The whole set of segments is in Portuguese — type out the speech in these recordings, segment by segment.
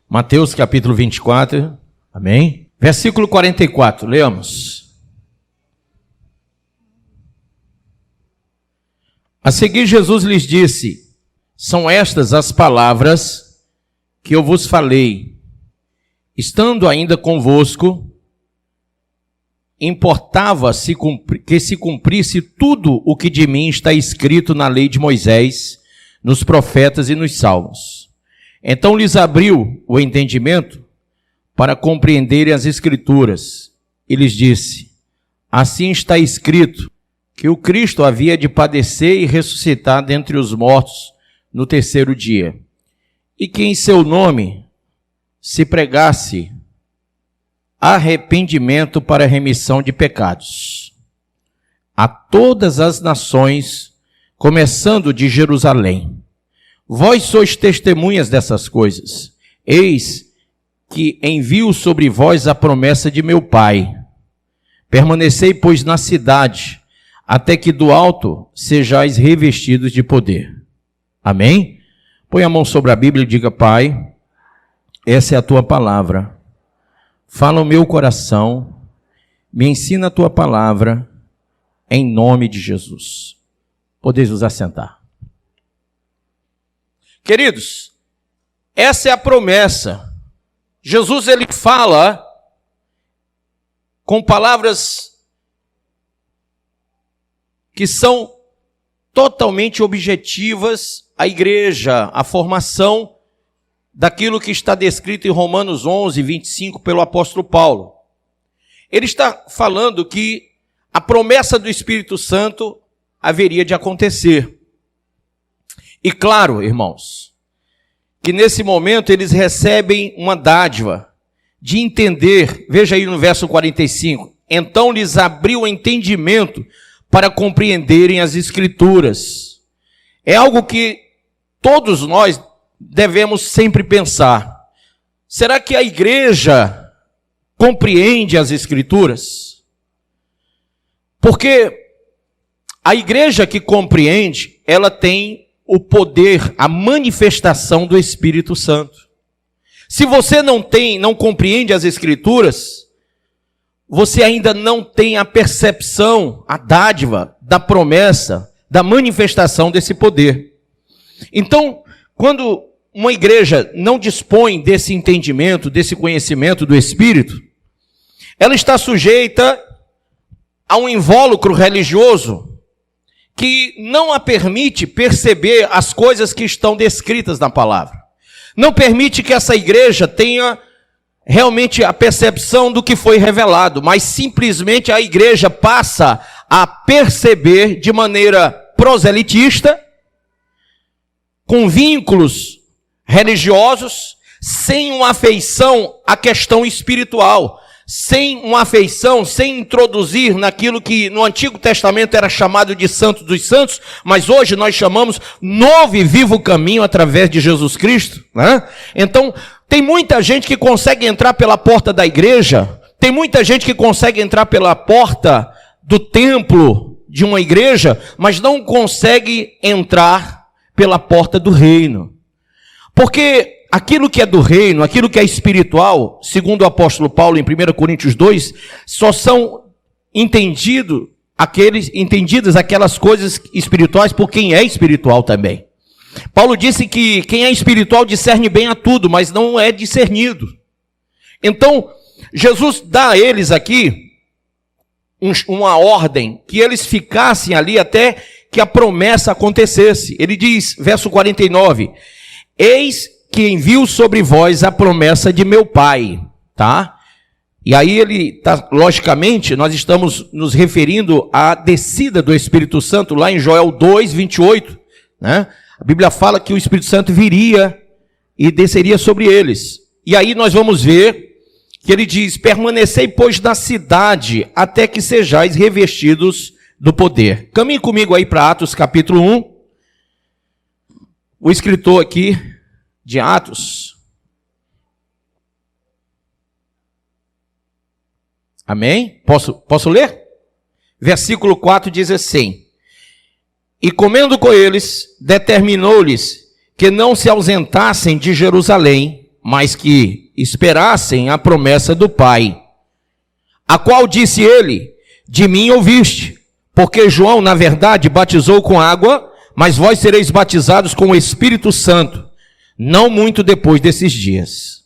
Mateus capítulo 24, amém? Versículo 44, leamos. A seguir Jesus lhes disse: são estas as palavras que eu vos falei, estando ainda convosco. Importava que se cumprisse tudo o que de mim está escrito na lei de Moisés, nos profetas e nos salmos. Então lhes abriu o entendimento para compreenderem as Escrituras, e lhes disse: assim está escrito, que o Cristo havia de padecer e ressuscitar dentre os mortos no terceiro dia, e que em seu nome se pregasse arrependimento para remissão de pecados a todas as nações, começando de Jerusalém. Vós sois testemunhas dessas coisas. Eis que envio sobre vós a promessa de meu Pai. Permanecei, pois, na cidade, até que do alto sejais revestidos de poder. Amém? Põe a mão sobre a Bíblia e diga: Pai, essa é a tua palavra. Fala o meu coração, me ensina a tua palavra, em nome de Jesus. Podeis vos assentar. Queridos, essa é a promessa. Jesus, ele fala com palavras que são totalmente objetivas à igreja, à formação daquilo que está descrito em Romanos 11, 25, pelo apóstolo Paulo. Ele está falando que a promessa do Espírito Santo haveria de acontecer. E claro, irmãos, que nesse momento eles recebem uma dádiva de entender. Veja aí no verso 45. Então lhes abriu o entendimento para compreenderem as Escrituras. É algo que todos nós devemos sempre pensar: será que a igreja compreende as Escrituras? Porque a igreja que compreende, ela tem o poder, a manifestação do Espírito Santo. Se você não compreende as Escrituras, você ainda não tem a percepção, a dádiva da promessa, da manifestação desse poder. Então, quando uma igreja não dispõe desse entendimento, desse conhecimento do Espírito, ela está sujeita a um invólucro religioso que não a permite perceber as coisas que estão descritas na palavra. Não permite que essa igreja tenha realmente a percepção do que foi revelado, mas simplesmente a igreja passa a perceber de maneira proselitista, com vínculos religiosos, sem uma afeição à questão espiritual, sem uma afeição, sem introduzir naquilo que no Antigo Testamento era chamado de Santo dos Santos, mas hoje nós chamamos novo e vivo caminho através de Jesus Cristo, né? Então, tem muita gente que consegue entrar pela porta da igreja, tem muita gente que consegue entrar pela porta do templo de uma igreja, mas não consegue entrar pela porta do reino. Porque aquilo que é do reino, aquilo que é espiritual, segundo o apóstolo Paulo em 1 Coríntios 2, só são entendidas aquelas coisas espirituais por quem é espiritual também. Paulo disse que quem é espiritual discerne bem a tudo, mas não é discernido. Então, Jesus dá a eles aqui uma ordem, que eles ficassem ali até que a promessa acontecesse. Ele diz, verso 49, eis que envio sobre vós a promessa de meu Pai, tá? E aí logicamente, nós estamos nos referindo à descida do Espírito Santo, lá em Joel 2, 28, né? A Bíblia fala que o Espírito Santo viria e desceria sobre eles. E aí nós vamos ver que ele diz, permanecei, pois, na cidade, até que sejais revestidos do poder. Caminhe comigo aí para Atos capítulo 1. O escritor aqui de Atos. Amém? Posso ler? Versículo 4 diz assim: e comendo com eles, determinou-lhes que não se ausentassem de Jerusalém, mas que esperassem a promessa do Pai. A qual disse ele: de mim ouviste, porque João, na verdade, batizou com água, mas vós sereis batizados com o Espírito Santo, não muito depois desses dias.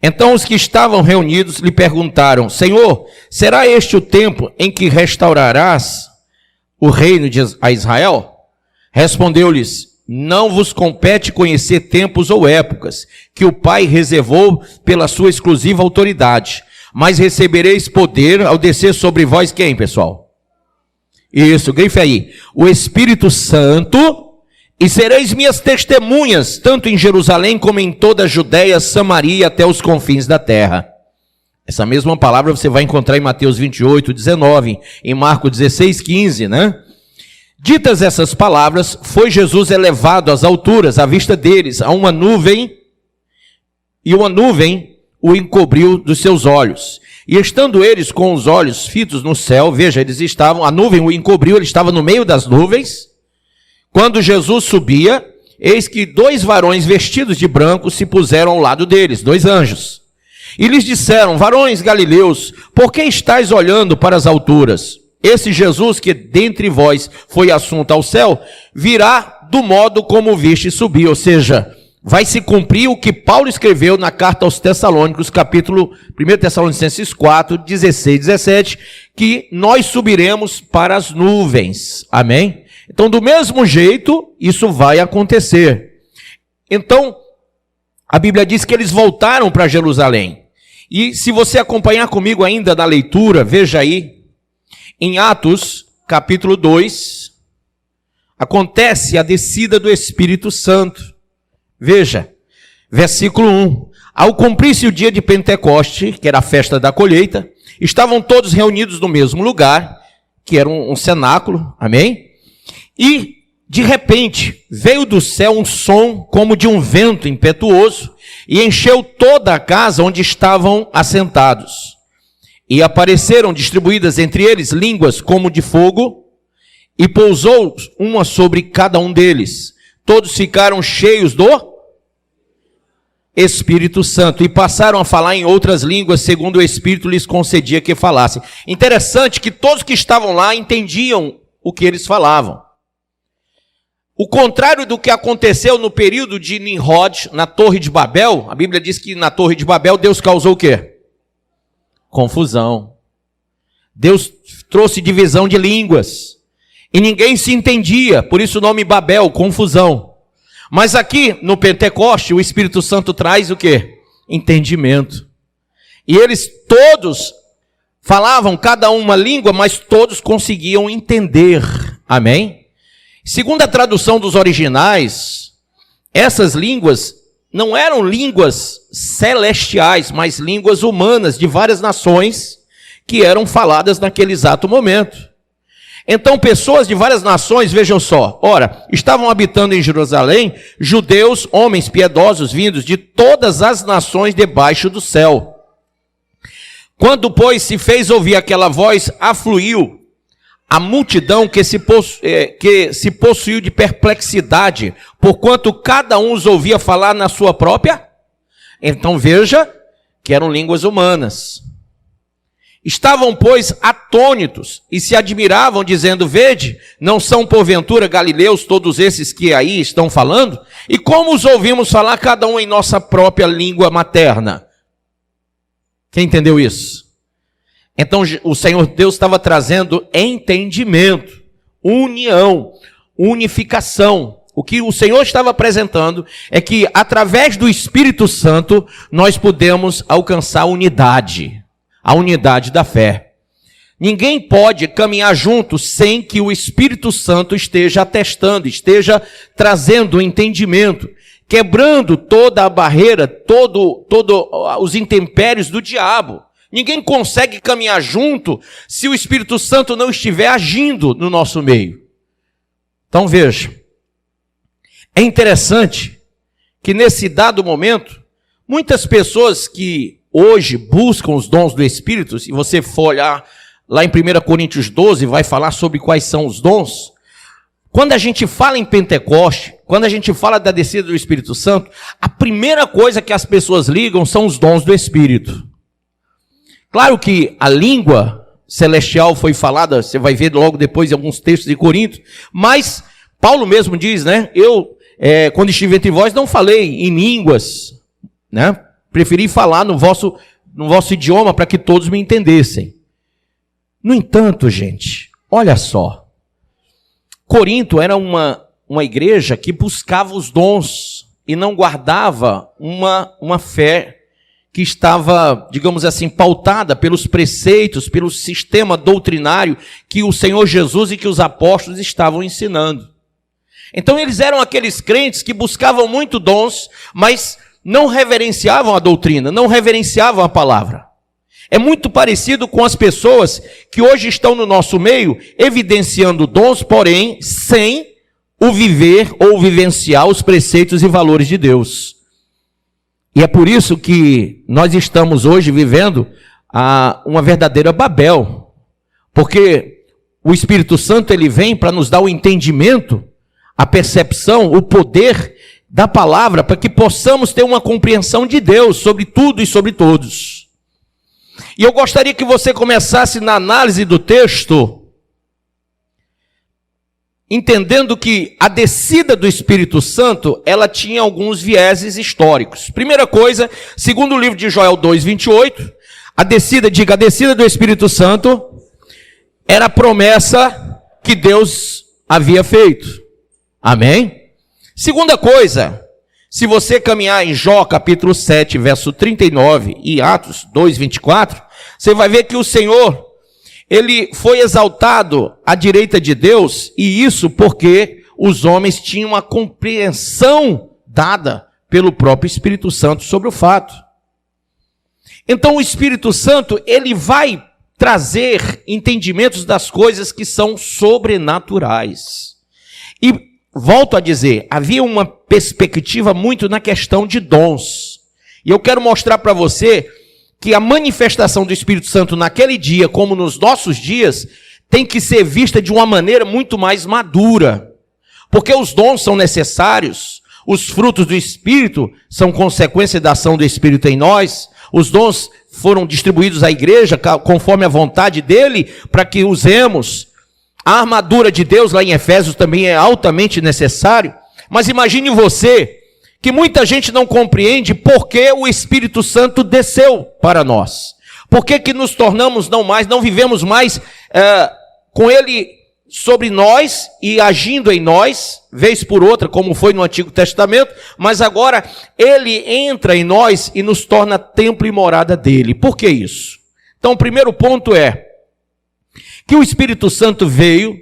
Então os que estavam reunidos lhe perguntaram: Senhor, será este o tempo em que restaurarás o reino a Israel? Respondeu-lhes: não vos compete conhecer tempos ou épocas que o Pai reservou pela sua exclusiva autoridade, mas recebereis poder ao descer sobre vós quem, pessoal? Isso, grife aí. O Espírito Santo, e sereis minhas testemunhas, tanto em Jerusalém como em toda a Judéia, Samaria, até os confins da terra. Essa mesma palavra você vai encontrar em Mateus 28, 19, em Marcos 16, 15, né? Ditas essas palavras, foi Jesus elevado às alturas, à vista deles, a uma nuvem, e uma nuvem o encobriu dos seus olhos. E estando eles com os olhos fitos no céu, veja, eles estavam, a nuvem o encobriu, ele estava no meio das nuvens. Quando Jesus subia, eis que 2 varões vestidos de branco se puseram ao lado deles, 2 anjos. E lhes disseram: varões galileus, por que estáis olhando para as alturas? Esse Jesus que dentre vós foi assunto ao céu, virá do modo como viste subir. Ou seja, vai se cumprir o que Paulo escreveu na carta aos Tessalônicos, capítulo 1 Tessalonicenses 4, 16, 17, que nós subiremos para as nuvens. Amém? Então, do mesmo jeito, isso vai acontecer. Então, a Bíblia diz que eles voltaram para Jerusalém. E se você acompanhar comigo ainda na leitura, veja aí, em Atos, capítulo 2, acontece a descida do Espírito Santo. Veja, versículo 1. Ao cumprir-se o dia de Pentecoste, que era a festa da colheita, estavam todos reunidos no mesmo lugar, que era um cenáculo, amém? E, de repente, veio do céu um som como de um vento impetuoso e encheu toda a casa onde estavam assentados. E apareceram distribuídas entre eles línguas como de fogo, e pousou uma sobre cada um deles. Todos ficaram cheios do Espírito Santo e passaram a falar em outras línguas, segundo o Espírito lhes concedia que falassem. Interessante que todos que estavam lá entendiam o que eles falavam. O contrário do que aconteceu no período de Nimrod, na Torre de Babel. A Bíblia diz que na Torre de Babel Deus causou o quê? Confusão. Deus trouxe divisão de línguas. E ninguém se entendia, por isso o nome Babel, confusão. Mas aqui no Pentecoste, o Espírito Santo traz o quê? Entendimento. E eles todos falavam cada uma língua, mas todos conseguiam entender. Amém? Segundo a tradução dos originais, essas línguas não eram línguas celestiais, mas línguas humanas de várias nações que eram faladas naquele exato momento. Então, pessoas de várias nações, vejam só, ora, estavam habitando em Jerusalém judeus, homens piedosos, vindos de todas as nações debaixo do céu. Quando, pois, se fez ouvir aquela voz, afluiu a multidão que se possuiu de perplexidade, porquanto cada um os ouvia falar na sua própria. Então veja que eram línguas humanas. Estavam, pois, atônitos e se admiravam, dizendo: vede, não são porventura galileus todos esses que aí estão falando? E como os ouvimos falar cada um em nossa própria língua materna? Quem entendeu isso? Então o Senhor Deus estava trazendo entendimento, união, unificação. O que o Senhor estava apresentando é que através do Espírito Santo nós podemos alcançar a unidade da fé. Ninguém pode caminhar junto sem que o Espírito Santo esteja atestando, esteja trazendo entendimento, quebrando toda a barreira, todos os intempéries do diabo. Ninguém consegue caminhar junto se o Espírito Santo não estiver agindo no nosso meio. Então veja, é interessante que nesse dado momento, muitas pessoas que hoje buscam os dons do Espírito, se você for olhar lá em 1 Coríntios 12, vai falar sobre quais são os dons. Quando a gente fala em Pentecoste, quando a gente fala da descida do Espírito Santo, a primeira coisa que as pessoas ligam são os dons do Espírito. Claro que a língua celestial foi falada, você vai ver logo depois em alguns textos de Corinto, mas Paulo mesmo diz, né? Quando estive entre vós, não falei em línguas, né? Preferi falar no vosso idioma para que todos me entendessem. No entanto, gente, olha só, Corinto era uma igreja que buscava os dons e não guardava uma fé que estava, digamos assim, pautada pelos preceitos, pelo sistema doutrinário que o Senhor Jesus e que os apóstolos estavam ensinando. Então eles eram aqueles crentes que buscavam muito dons, mas não reverenciavam a doutrina, não reverenciavam a palavra. É muito parecido com as pessoas que hoje estão no nosso meio, evidenciando dons, porém, sem o viver ou vivenciar os preceitos e valores de Deus. E é por isso que nós estamos hoje vivendo uma verdadeira Babel. Porque o Espírito Santo ele vem para nos dar o entendimento, a percepção, o poder da palavra, para que possamos ter uma compreensão de Deus sobre tudo e sobre todos. E eu gostaria que você começasse na análise do texto, entendendo que a descida do Espírito Santo, ela tinha alguns vieses históricos. Primeira coisa, segundo o livro de Joel 2:28, a descida do Espírito Santo era a promessa que Deus havia feito. Amém? Segunda coisa, se você caminhar em Jó capítulo 7, verso 39 e Atos 2:24, você vai ver que o Senhor ele foi exaltado à direita de Deus, e isso porque os homens tinham uma compreensão dada pelo próprio Espírito Santo sobre o fato. Então o Espírito Santo, ele vai trazer entendimentos das coisas que são sobrenaturais. E volto a dizer, havia uma perspectiva muito na questão de dons. E eu quero mostrar para você que a manifestação do Espírito Santo naquele dia, como nos nossos dias, tem que ser vista de uma maneira muito mais madura. Porque os dons são necessários, os frutos do Espírito são consequência da ação do Espírito em nós, os dons foram distribuídos à igreja conforme a vontade dele, para que usemos. A armadura de Deus lá em Efésios também é altamente necessário. Mas imagine você, que muita gente não compreende por que o Espírito Santo desceu para nós. Por que nos tornamos não vivemos mais com ele sobre nós e agindo em nós, vez por outra, como foi no Antigo Testamento, mas agora ele entra em nós e nos torna templo e morada dele. Por que isso? Então o primeiro ponto é que o Espírito Santo veio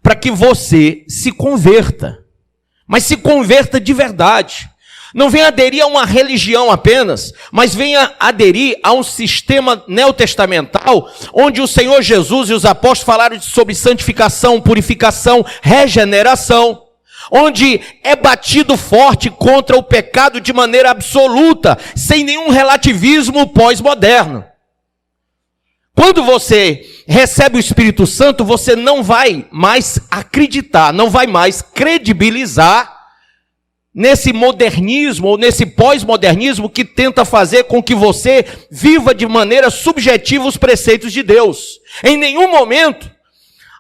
para que você se converta. Mas se converta de verdade. Não venha aderir a uma religião apenas, mas venha aderir a um sistema neotestamental, onde o Senhor Jesus e os apóstolos falaram sobre santificação, purificação, regeneração, onde é batido forte contra o pecado de maneira absoluta, sem nenhum relativismo pós-moderno. Quando você recebe o Espírito Santo, você não vai mais acreditar, não vai mais credibilizar nesse modernismo ou nesse pós-modernismo que tenta fazer com que você viva de maneira subjetiva os preceitos de Deus. Em nenhum momento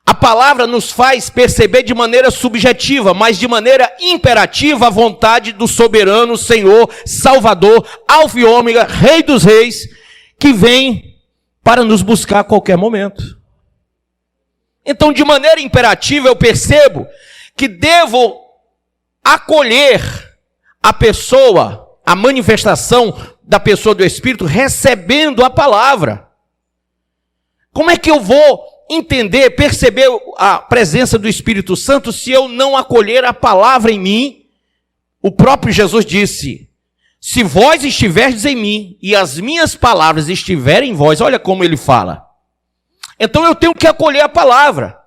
a palavra nos faz perceber de maneira subjetiva, mas de maneira imperativa a vontade do soberano Senhor, Salvador, Alfa e Ômega, Rei dos Reis, que vem para nos buscar a qualquer momento. Então, de maneira imperativa, eu percebo que devo acolher a pessoa, a manifestação da pessoa do Espírito, recebendo a palavra. Como é que eu vou entender, perceber a presença do Espírito Santo se eu não acolher a palavra em mim? O próprio Jesus disse: se vós estiverdes em mim e as minhas palavras estiverem em vós, olha como ele fala. Então eu tenho que acolher a palavra.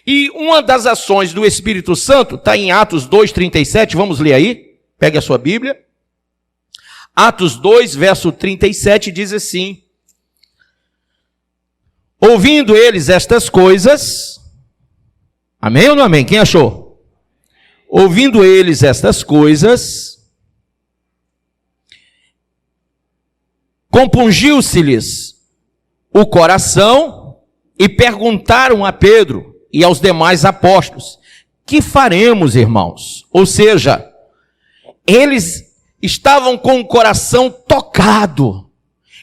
E uma das ações do Espírito Santo está em Atos 2:37, vamos ler aí, pegue a sua Bíblia. Atos 2, verso 37 diz assim: ouvindo eles estas coisas, amém ou não amém? Quem achou? ouvindo eles estas coisas, compungiu-se-lhes o coração e perguntaram a Pedro e aos demais apóstolos: que faremos, irmãos? Ou seja, eles estavam com o coração tocado,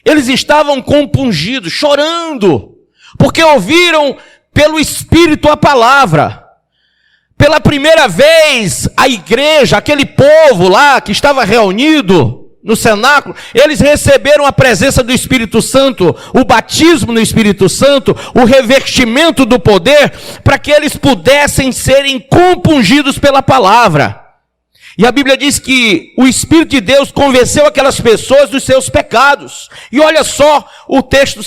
eles estavam compungidos, chorando, porque ouviram pelo Espírito a palavra. Pela primeira vez, a igreja, aquele povo lá que estava reunido no cenáculo, eles receberam a presença do Espírito Santo, o batismo no Espírito Santo, o revestimento do poder, para que eles pudessem serem compungidos pela palavra. E a Bíblia diz que o Espírito de Deus convenceu aquelas pessoas dos seus pecados. E olha só o texto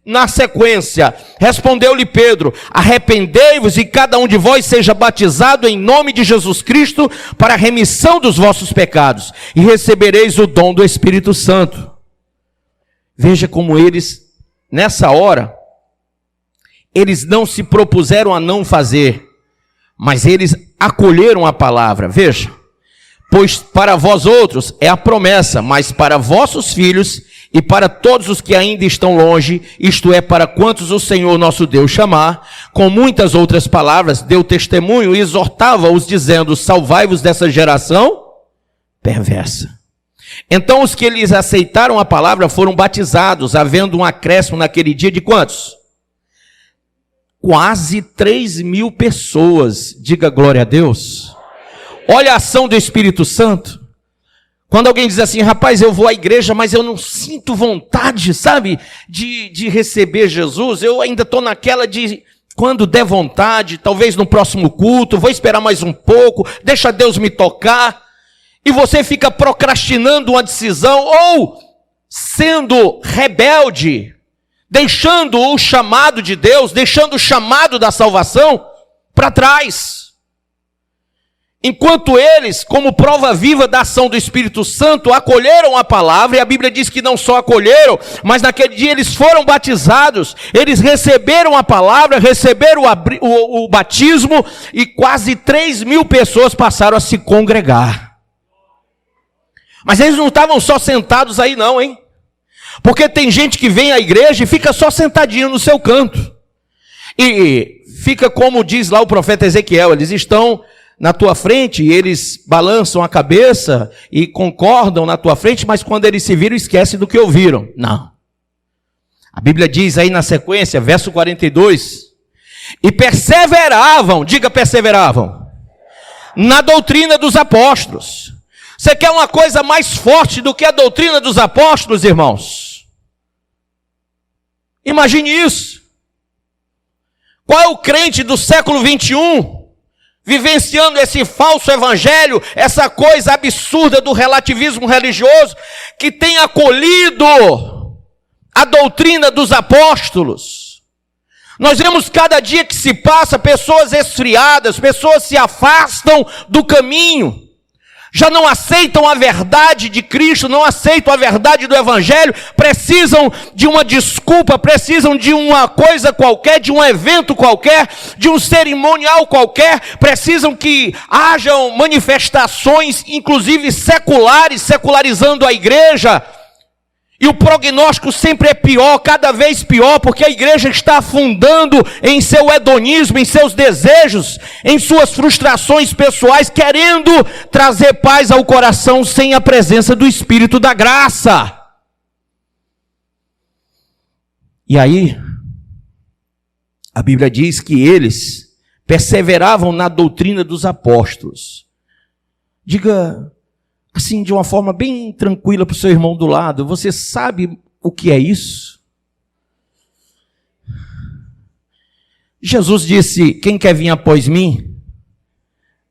na sequência: respondeu-lhe Pedro: arrependei-vos e cada um de vós seja batizado em nome de Jesus Cristo para a remissão dos vossos pecados, e recebereis o dom do Espírito Santo. Veja como eles, nessa hora, eles não se propuseram a não fazer, mas eles acolheram a palavra. Veja: pois para vós outros é a promessa, mas para vossos filhos e para todos os que ainda estão longe, isto é, para quantos o Senhor nosso Deus chamar. Com muitas outras palavras deu testemunho e exortava-os, dizendo: salvai-vos dessa geração perversa. Então os que eles aceitaram a palavra foram batizados, havendo um acréscimo naquele dia de quantos? Quase 3.000 pessoas. Diga glória a Deus. Olha a ação do Espírito Santo. Quando alguém diz assim: rapaz, eu vou à igreja, mas eu não sinto vontade, sabe, de receber Jesus, eu ainda estou naquela de quando der vontade, talvez no próximo culto, vou esperar mais um pouco, deixa Deus me tocar, e você fica procrastinando uma decisão, ou sendo rebelde, deixando o chamado de Deus, deixando o chamado da salvação para trás. Enquanto eles, como prova viva da ação do Espírito Santo, acolheram a palavra, e a Bíblia diz que não só acolheram, mas naquele dia eles foram batizados, eles receberam a palavra, receberam o batismo, e quase 3.000 pessoas passaram a se congregar. Mas eles não estavam só sentados aí não, hein? Porque tem gente que vem à igreja e fica só sentadinho no seu canto. E fica como diz lá o profeta Ezequiel: eles estão na tua frente, e eles balançam a cabeça e concordam na tua frente, mas quando eles se viram, esquecem do que ouviram. Não. A Bíblia diz aí na sequência, verso 42, e perseveravam, diga perseveravam, na doutrina dos apóstolos. Você quer uma coisa mais forte do que a doutrina dos apóstolos, irmãos? Imagine isso. Qual é o crente do século 21 vivenciando esse falso evangelho, essa coisa absurda do relativismo religioso, que tem acolhido a doutrina dos apóstolos? Nós vemos cada dia que se passa pessoas esfriadas, pessoas se afastam do caminho, já não aceitam a verdade de Cristo, não aceitam a verdade do evangelho, precisam de uma desculpa, precisam de uma coisa qualquer, de um evento qualquer, de um cerimonial qualquer, precisam que hajam manifestações, inclusive seculares, secularizando a igreja. E o prognóstico sempre é pior, cada vez pior, porque a igreja está afundando em seu hedonismo, em seus desejos, em suas frustrações pessoais, querendo trazer paz ao coração sem a presença do Espírito da graça. E aí, a Bíblia diz que eles perseveravam na doutrina dos apóstolos. Diga assim, de uma forma bem tranquila para o seu irmão do lado: você sabe o que é isso? Jesus disse: quem quer vir após mim,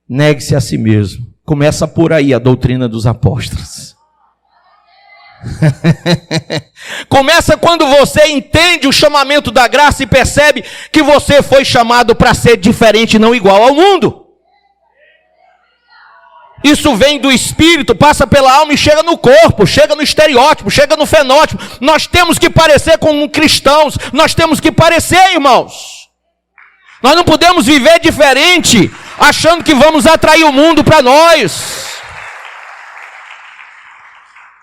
negue-se a si mesmo. Começa por aí a doutrina dos apóstolos. Começa quando você entende o chamamento da graça e percebe que você foi chamado para ser diferente, não igual ao mundo. Isso vem do Espírito, passa pela alma e chega no corpo, chega no estereótipo, chega no fenótipo. Nós temos que parecer como cristãos, nós temos que parecer, irmãos. Nós não podemos viver diferente achando que vamos atrair o mundo para nós.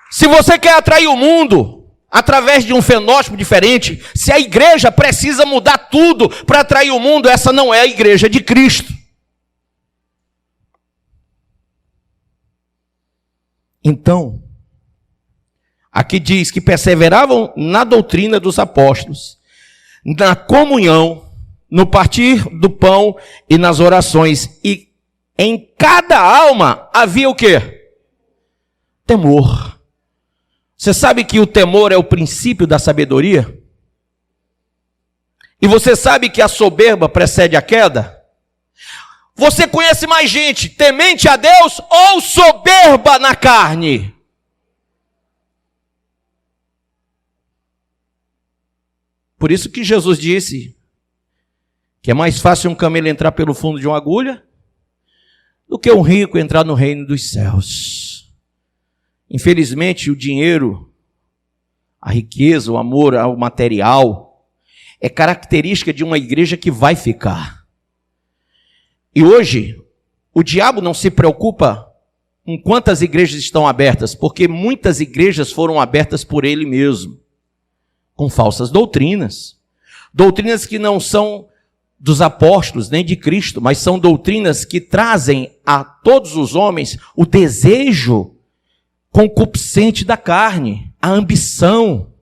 Se você quer atrair o mundo através de um fenótipo diferente, se a igreja precisa mudar tudo para atrair o mundo, essa não é a igreja de Cristo. Então, aqui diz que perseveravam na doutrina dos apóstolos, na comunhão, no partir do pão e nas orações. E em cada alma havia o quê? Temor. Você sabe que o temor é o princípio da sabedoria? E você sabe que a soberba precede a queda? Você conhece mais gente temente a Deus ou soberba na carne? Por isso que Jesus disse que é mais fácil um camelo entrar pelo fundo de uma agulha do que um rico entrar no reino dos céus. Infelizmente, o dinheiro, a riqueza, o amor ao material é característica de uma igreja que vai ficar. E hoje, o diabo não se preocupa com quantas igrejas estão abertas, porque muitas igrejas foram abertas por ele mesmo, com falsas doutrinas. Doutrinas que não são dos apóstolos, nem de Cristo, mas são doutrinas que trazem a todos os homens o desejo concupiscente da carne, a ambição.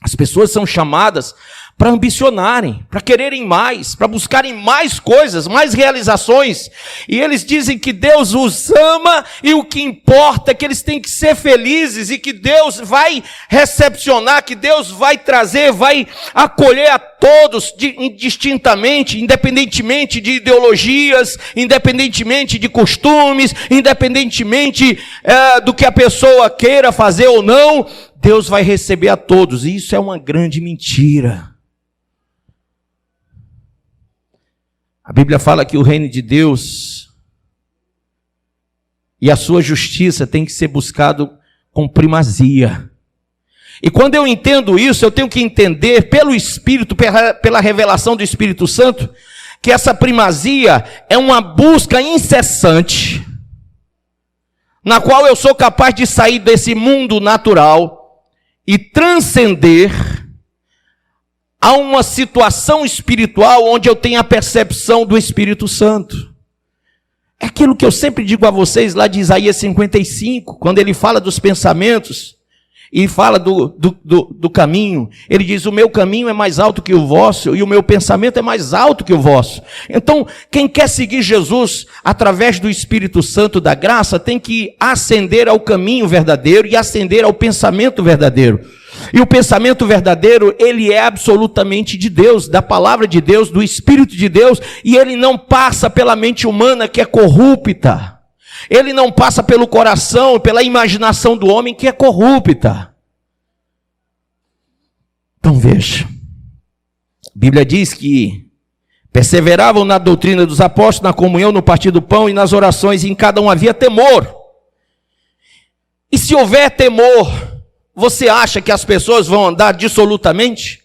As pessoas são chamadas para ambicionarem, para quererem mais, para buscarem mais coisas, mais realizações. E eles dizem que Deus os ama e o que importa é que eles têm que ser felizes e que Deus vai recepcionar, que Deus vai trazer, vai acolher a todos indistintamente, independentemente de ideologias, independentemente de costumes, independentemente do que a pessoa queira fazer ou não, Deus vai receber a todos. E isso é uma grande mentira. A Bíblia fala que o reino de Deus e a sua justiça tem que ser buscado com primazia. E quando eu entendo isso, eu tenho que entender pelo Espírito, pela revelação do Espírito Santo, que essa primazia é uma busca incessante, na qual eu sou capaz de sair desse mundo natural e transcender a uma situação espiritual onde eu tenho a percepção do Espírito Santo. É aquilo que eu sempre digo a vocês lá de Isaías 55, quando ele fala dos pensamentos e fala do caminho. Ele diz: o meu caminho é mais alto que o vosso e o meu pensamento é mais alto que o vosso. Então, quem quer seguir Jesus através do Espírito Santo da graça tem que ascender ao caminho verdadeiro e ascender ao pensamento verdadeiro. E o pensamento verdadeiro, ele é absolutamente de Deus, da palavra de Deus, do Espírito de Deus, e ele não passa pela mente humana que é corrupta. Ele não passa pelo coração, pela imaginação do homem que é corrupta. Então veja, a Bíblia diz que perseveravam na doutrina dos apóstolos, na comunhão, no partir do pão e nas orações, e em cada um havia temor. E se houver temor, você acha que as pessoas vão andar dissolutamente?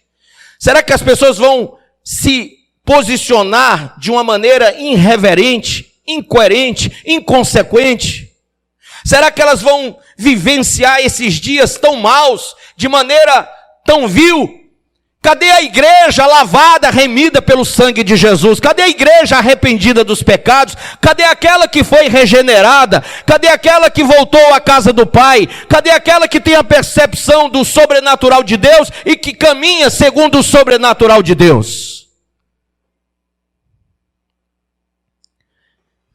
Será que as pessoas vão se posicionar de uma maneira irreverente, incoerente, inconsequente? Será que elas vão vivenciar esses dias tão maus, de maneira tão vil? Cadê a igreja lavada, remida pelo sangue de Jesus? Cadê a igreja arrependida dos pecados? Cadê aquela que foi regenerada? Cadê aquela que voltou à casa do Pai? Cadê aquela que tem a percepção do sobrenatural de Deus e que caminha segundo o sobrenatural de Deus?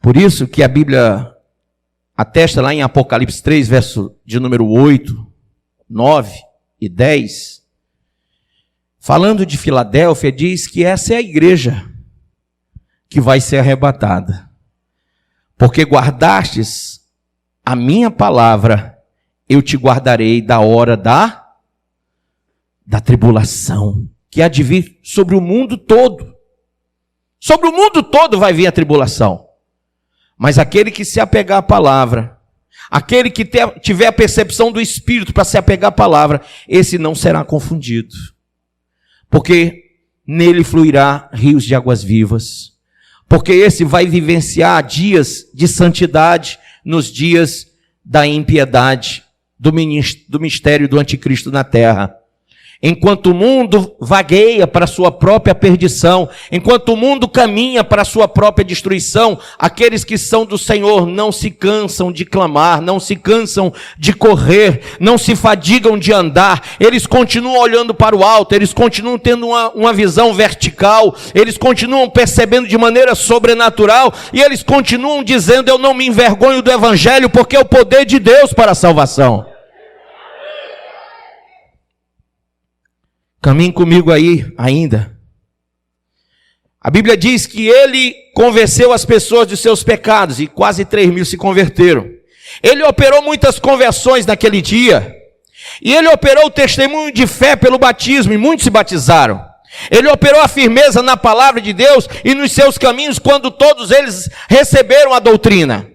Por isso que a Bíblia atesta lá em Apocalipse 3, verso de número 8, 9 e 10... falando de Filadélfia, diz que essa é a igreja que vai ser arrebatada. Porque guardastes a minha palavra, eu te guardarei da hora da tribulação, que há de vir sobre o mundo todo. Sobre o mundo todo vai vir a tribulação. Mas aquele que se apegar à palavra, aquele que tiver a percepção do Espírito para se apegar à palavra, esse não será confundido. Porque nele fluirá rios de águas vivas. porque esse vai vivenciar dias de santidade nos dias da impiedade, do mistério do anticristo na terra. Enquanto o mundo vagueia para a sua própria perdição, enquanto o mundo caminha para a sua própria destruição, aqueles que são do Senhor não se cansam de clamar, não se cansam de correr, não se fadigam de andar, eles continuam olhando para o alto, eles continuam tendo uma visão vertical, eles continuam percebendo de maneira sobrenatural, e eles continuam dizendo: eu não me envergonho do Evangelho, porque é o poder de Deus para a salvação. Caminhe comigo aí ainda. A Bíblia diz que ele convenceu as pessoas de seus pecados, e quase 3.000 se converteram. Ele operou muitas conversões naquele dia, e ele operou o testemunho de fé pelo batismo, e muitos se batizaram. Ele operou a firmeza na palavra de Deus e nos seus caminhos, quando todos eles receberam a doutrina.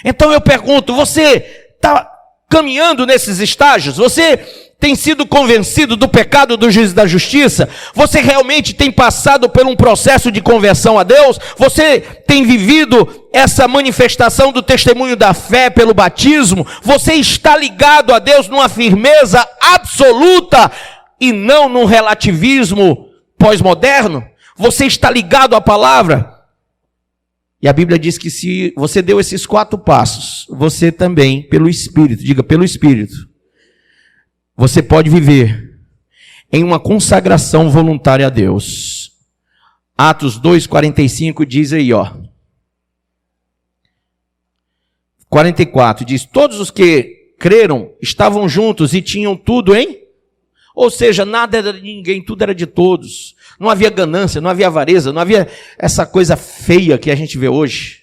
Então eu pergunto, você está caminhando nesses estágios? Você tem sido convencido do pecado, do juízo e da justiça? Você realmente tem passado por um processo de conversão a Deus? Você tem vivido essa manifestação do testemunho da fé pelo batismo? Você está ligado a Deus numa firmeza absoluta e não num relativismo pós-moderno? Você está ligado à palavra? E a Bíblia diz que se você deu esses 4 passos, você também, pelo Espírito, diga, pelo Espírito, você pode viver em uma consagração voluntária a Deus. Atos 2:45 diz aí, 44 diz: todos os que creram estavam juntos e tinham tudo, hein? Ou seja, nada era de ninguém, tudo era de todos. Não havia ganância, não havia avareza, não havia essa coisa feia que a gente vê hoje.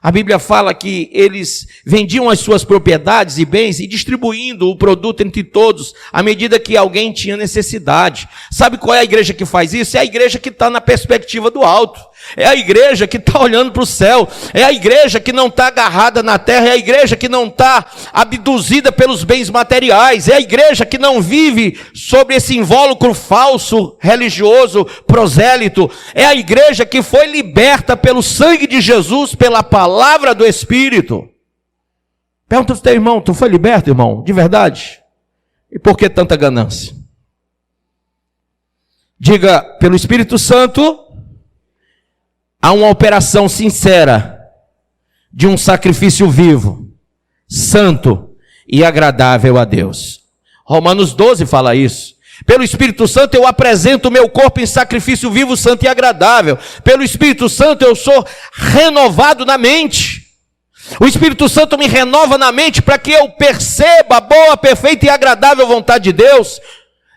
A Bíblia fala que eles vendiam as suas propriedades e bens e distribuindo o produto entre todos, à medida que alguém tinha necessidade. Sabe qual é a igreja que faz isso? É a igreja que está na perspectiva do alto. É a igreja que está olhando para o céu. É a igreja que não está agarrada na terra. É a igreja que não está abduzida pelos bens materiais. É a igreja que não vive sobre esse invólucro falso, religioso, prosélito. É a igreja que foi liberta pelo sangue de Jesus, pela palavra do Espírito. Pergunta para o teu irmão: tu foi liberto, irmão? De verdade? E por que tanta ganância? Diga: pelo Espírito Santo, há uma operação sincera de um sacrifício vivo, santo e agradável a Deus. Romanos 12 fala isso. Pelo Espírito Santo eu apresento o meu corpo em sacrifício vivo, santo e agradável. Pelo Espírito Santo eu sou renovado na mente. O Espírito Santo me renova na mente para que eu perceba a boa, perfeita e agradável vontade de Deus.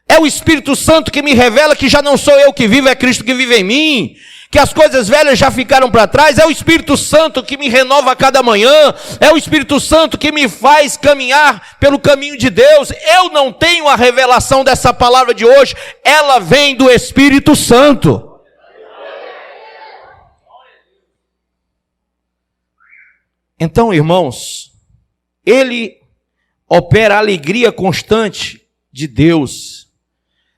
É o Espírito Santo que me revela que já não sou eu que vivo, é Cristo que vive em mim. Que as coisas velhas já ficaram para trás. É o Espírito Santo que me renova a cada manhã. É o Espírito Santo que me faz caminhar pelo caminho de Deus. Eu não tenho a revelação dessa palavra de hoje, ela vem do Espírito Santo. Então, irmãos, ele opera a alegria constante de Deus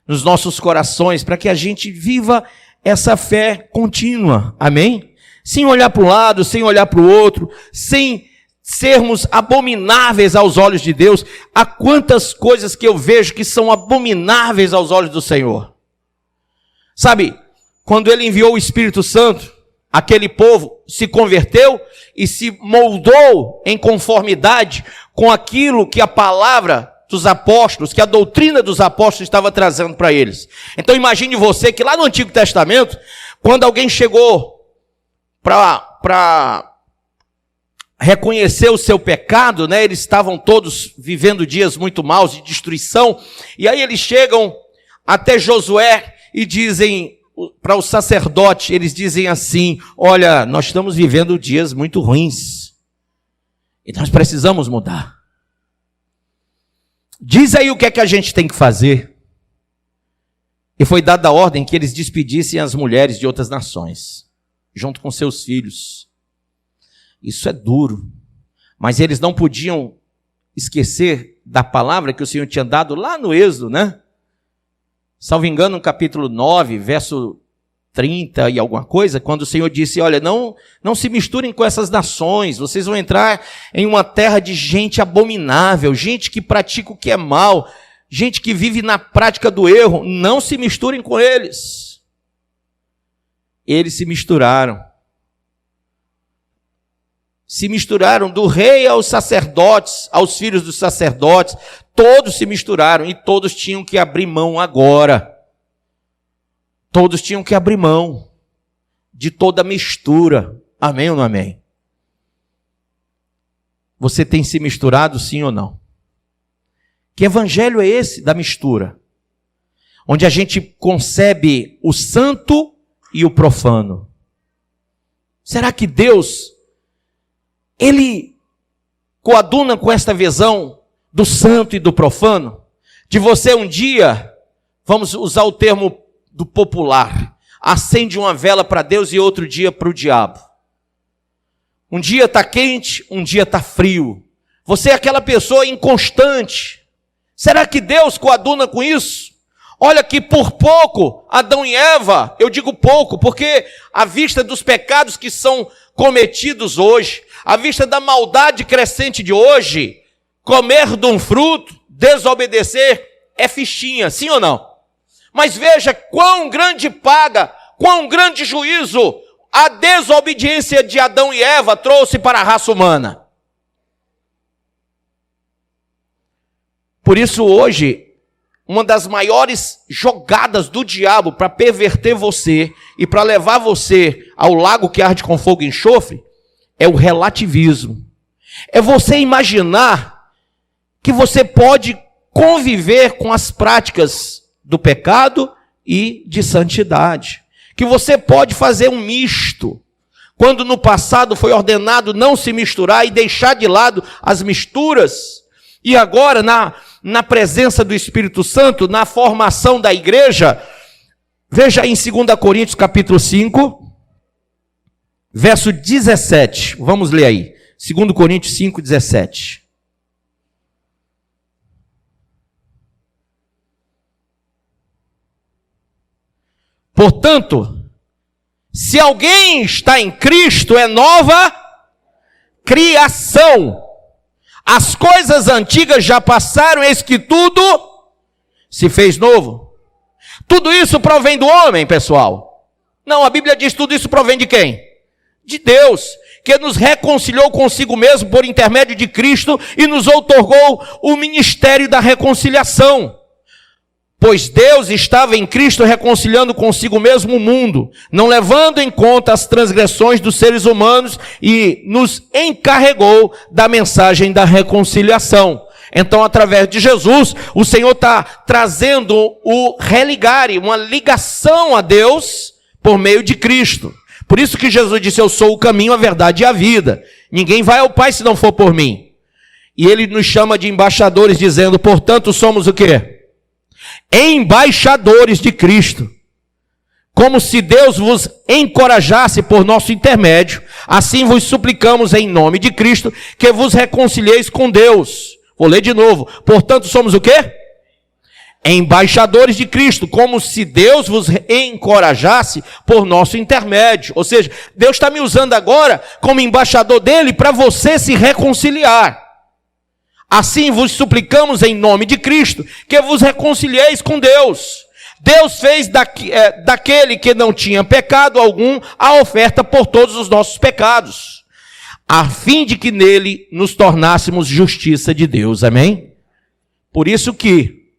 nos nossos corações, para que a gente viva essa fé contínua, amém? Sem olhar para um lado, sem olhar para o outro, sem sermos abomináveis aos olhos de Deus. Há quantas coisas que eu vejo que são abomináveis aos olhos do Senhor. Sabe, quando ele enviou o Espírito Santo, aquele povo se converteu e se moldou em conformidade com aquilo que a palavra dos apóstolos, que a doutrina dos apóstolos estava trazendo para eles. Então imagine você que lá no Antigo Testamento, quando alguém chegou para reconhecer o seu pecado, né, eles estavam todos vivendo dias muito maus de destruição, e aí eles chegam até Josué e dizem para o sacerdote, eles dizem assim: olha, nós estamos vivendo dias muito ruins, e nós precisamos mudar. Diz aí o que é que a gente tem que fazer. E foi dada a ordem que eles despedissem as mulheres de outras nações, junto com seus filhos. Isso é duro, mas eles não podiam esquecer da palavra que o Senhor tinha dado lá no Êxodo, né? Salvo engano, no capítulo 9, verso 30 e alguma coisa, quando o Senhor disse, olha, não se misturem com essas nações, vocês vão entrar em uma terra de gente abominável, gente que pratica o que é mal, gente que vive na prática do erro, não se misturem com eles. Eles se misturaram do rei aos sacerdotes, aos filhos dos sacerdotes, todos se misturaram e todos tinham que abrir mão agora. Todos tinham que abrir mão de toda mistura. Amém ou não amém? Você tem se misturado, sim ou não? Que evangelho é esse da mistura? Onde a gente concebe o santo e o profano. Será que Deus, Ele coaduna com esta visão do santo e do profano? De você um dia, vamos usar o termo do popular, acende uma vela para Deus e outro dia para o diabo. Um dia está quente, um dia está frio. Você é aquela pessoa inconstante. Será que Deus coaduna com isso? Olha que por pouco, Adão e Eva, eu digo pouco, porque à vista dos pecados que são cometidos hoje, à vista da maldade crescente de hoje, comer de um fruto, desobedecer, é fichinha, sim ou não? Mas veja quão grande paga, quão grande juízo a desobediência de Adão e Eva trouxe para a raça humana. Por isso hoje, uma das maiores jogadas do diabo para perverter você e para levar você ao lago que arde com fogo e enxofre, é o relativismo. É você imaginar que você pode conviver com as práticas do pecado e de santidade. Que você pode fazer um misto. Quando no passado foi ordenado não se misturar e deixar de lado as misturas, e agora na presença do Espírito Santo, na formação da igreja, veja em 2 Coríntios capítulo 5, verso 17. Vamos ler aí. 2 Coríntios 5, 17. Portanto, se alguém está em Cristo, é nova criação. As coisas antigas já passaram, eis que tudo se fez novo. Tudo isso provém do homem, pessoal. Não, a Bíblia diz tudo isso provém de quem? De Deus, que nos reconciliou consigo mesmo por intermédio de Cristo e nos outorgou o ministério da reconciliação. Pois Deus estava em Cristo reconciliando consigo mesmo o mundo, não levando em conta as transgressões dos seres humanos, e nos encarregou da mensagem da reconciliação. Então, através de Jesus, o Senhor está trazendo o religare, uma ligação a Deus por meio de Cristo. Por isso que Jesus disse, eu sou o caminho, a verdade e a vida. Ninguém vai ao Pai se não for por mim. E Ele nos chama de embaixadores, dizendo, portanto, somos o quê? Embaixadores de Cristo, como se Deus vos encorajasse por nosso intermédio, assim vos suplicamos em nome de Cristo, que vos reconcilieis com Deus. Vou ler de novo, portanto somos o quê? Embaixadores de Cristo, como se Deus vos encorajasse por nosso intermédio. Ou seja, Deus está me usando agora como embaixador dele para você se reconciliar. Assim vos suplicamos em nome de Cristo, que vos reconcilieis com Deus. Deus fez daquele que não tinha pecado algum, a oferta por todos os nossos pecados, a fim de que nele nos tornássemos justiça de Deus. Amém? Por isso que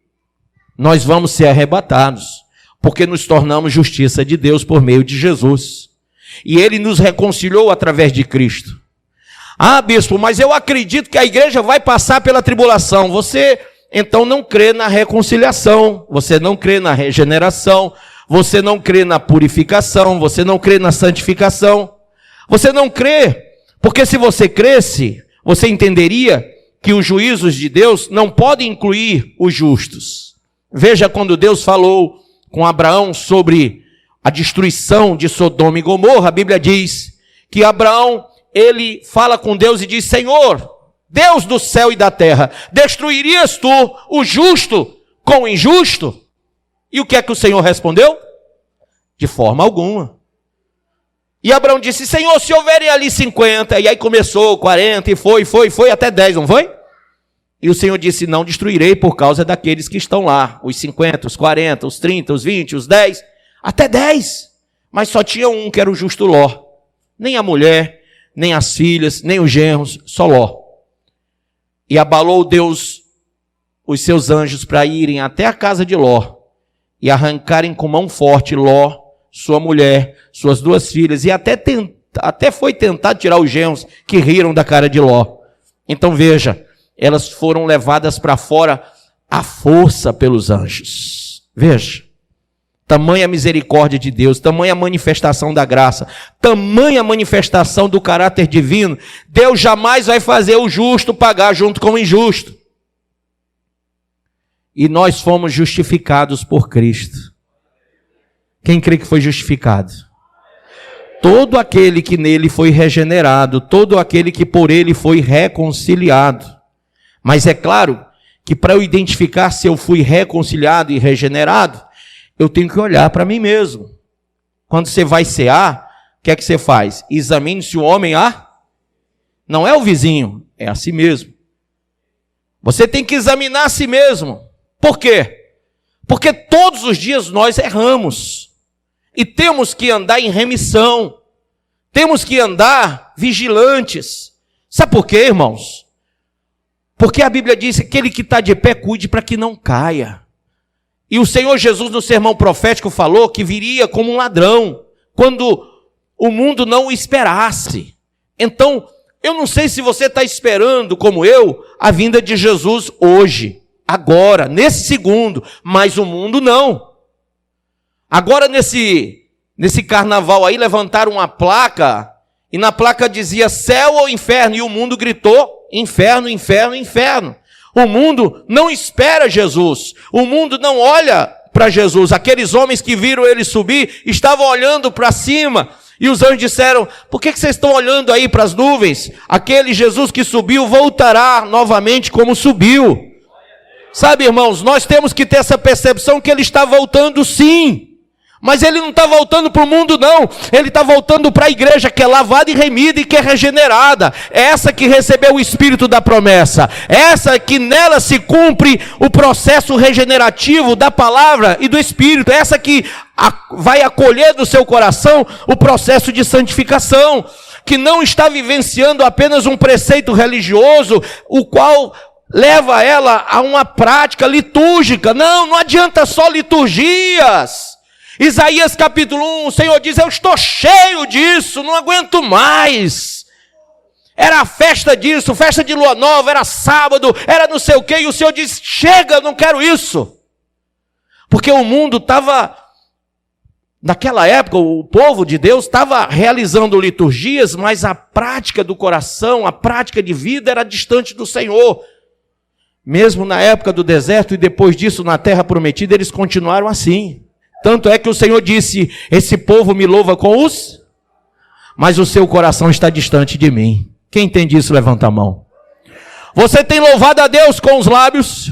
nós vamos ser arrebatados, porque nos tornamos justiça de Deus por meio de Jesus. E Ele nos reconciliou através de Cristo. Ah, bispo, mas eu acredito que a igreja vai passar pela tribulação. Você, então, não crê na reconciliação, você não crê na regeneração, você não crê na purificação, você não crê na santificação. Você não crê, porque se você cresce, você entenderia que os juízos de Deus não podem incluir os justos. Veja quando Deus falou com Abraão sobre a destruição de Sodoma e Gomorra, a Bíblia diz que Abraão, ele fala com Deus e diz, Senhor, Deus do céu e da terra, destruirias tu o justo com o injusto? E o que é que o Senhor respondeu? De forma alguma. E Abraão disse, Senhor, se houverem ali 50, e aí começou 40, e foi até 10, não foi? E o Senhor disse, não destruirei por causa daqueles que estão lá, os 50, os 40, os 30, os 20, os 10, até 10. Mas só tinha um, que era o justo Ló. Nem a mulher, nem as filhas, nem os genros, só Ló. E abalou Deus os seus anjos para irem até a casa de Ló e arrancarem com mão forte Ló, sua mulher, suas 2 filhas, e até foi tentado tirar os genros que riram da cara de Ló. Então veja, elas foram levadas para fora à força pelos anjos. Veja, tamanha misericórdia de Deus, tamanha manifestação da graça, tamanha manifestação do caráter divino. Deus jamais vai fazer o justo pagar junto com o injusto. E nós fomos justificados por Cristo. Quem crê que foi justificado? Todo aquele que nele foi regenerado, todo aquele que por ele foi reconciliado. Mas é claro que para eu identificar se eu fui reconciliado e regenerado, eu tenho que olhar para mim mesmo. Quando você vai cear, o que é que você faz? Examine se o homem não é o vizinho, é a si mesmo. Você tem que examinar a si mesmo. Por quê? Porque todos os dias nós erramos. E temos que andar em remissão. Temos que andar vigilantes. Sabe por quê, irmãos? Porque a Bíblia diz que aquele que está de pé, cuide para que não caia. E o Senhor Jesus no sermão profético falou que viria como um ladrão, quando o mundo não o esperasse. Então, eu não sei se você está esperando, como eu, a vinda de Jesus hoje, agora, nesse segundo, mas o mundo não. Agora nesse carnaval aí levantaram uma placa, e na placa dizia céu ou inferno, e o mundo gritou inferno, inferno, inferno. O mundo não espera Jesus, o mundo não olha para Jesus. Aqueles homens que viram ele subir, estavam olhando para cima, e os anjos disseram, por que vocês estão olhando aí para as nuvens? Aquele Jesus que subiu voltará novamente como subiu. Sabe, irmãos, nós temos que ter essa percepção que ele está voltando sim. Mas ele não está voltando para o mundo, não. Ele está voltando para a igreja que é lavada e remida e que é regenerada. Essa que recebeu o Espírito da promessa. Essa que nela se cumpre o processo regenerativo da palavra e do Espírito. Essa que vai acolher do seu coração o processo de santificação. Que não está vivenciando apenas um preceito religioso, o qual leva ela a uma prática litúrgica. Não adianta só liturgias. Isaías capítulo 1, o Senhor diz, eu estou cheio disso, não aguento mais. Era a festa disso, festa de lua nova, era sábado, era não sei o quê, e o Senhor diz, chega, não quero isso. Porque o mundo estava, naquela época, o povo de Deus estava realizando liturgias, mas a prática do coração, a prática de vida era distante do Senhor. Mesmo na época do deserto e depois disso na terra prometida, eles continuaram assim. Tanto é que o Senhor disse, esse povo me louva com mas o seu coração está distante de mim. Quem entende isso, levanta a mão. Você tem louvado a Deus com os lábios?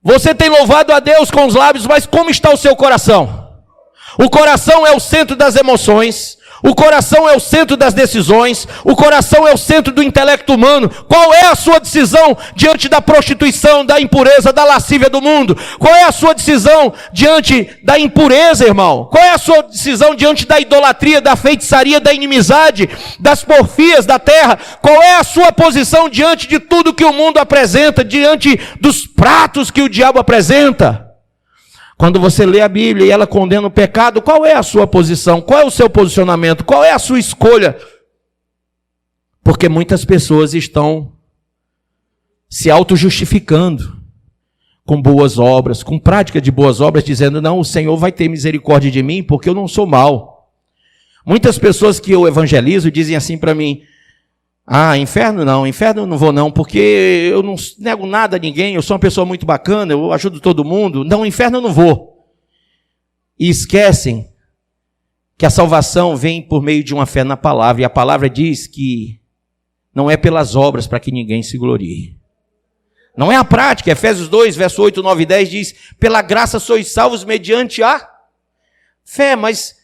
Você tem louvado a Deus com os lábios, mas como está o seu coração? O coração é o centro das emoções. O coração é o centro das decisões, o coração é o centro do intelecto humano. Qual é a sua decisão diante da prostituição, da impureza, da lascívia do mundo? Qual é a sua decisão diante da impureza, irmão? Qual é a sua decisão diante da idolatria, da feitiçaria, da inimizade, das porfias da terra? Qual é a sua posição diante de tudo que o mundo apresenta, diante dos pratos que o diabo apresenta? Quando você lê a Bíblia e ela condena o pecado, qual é a sua posição? Qual é o seu posicionamento? Qual é a sua escolha? Porque muitas pessoas estão se auto-justificando com boas obras, com prática de boas obras, dizendo, não, o Senhor vai ter misericórdia de mim porque eu não sou mau. Muitas pessoas que eu evangelizo dizem assim para mim, inferno não vou não, porque eu não nego nada a ninguém, eu sou uma pessoa muito bacana, eu ajudo todo mundo, não, inferno eu não vou. E esquecem que a salvação vem por meio de uma fé na palavra, e a palavra diz que não é pelas obras para que ninguém se glorie. Não é a prática, Efésios 2, verso 8, 9 e 10 diz, pela graça sois salvos mediante a Fé, mas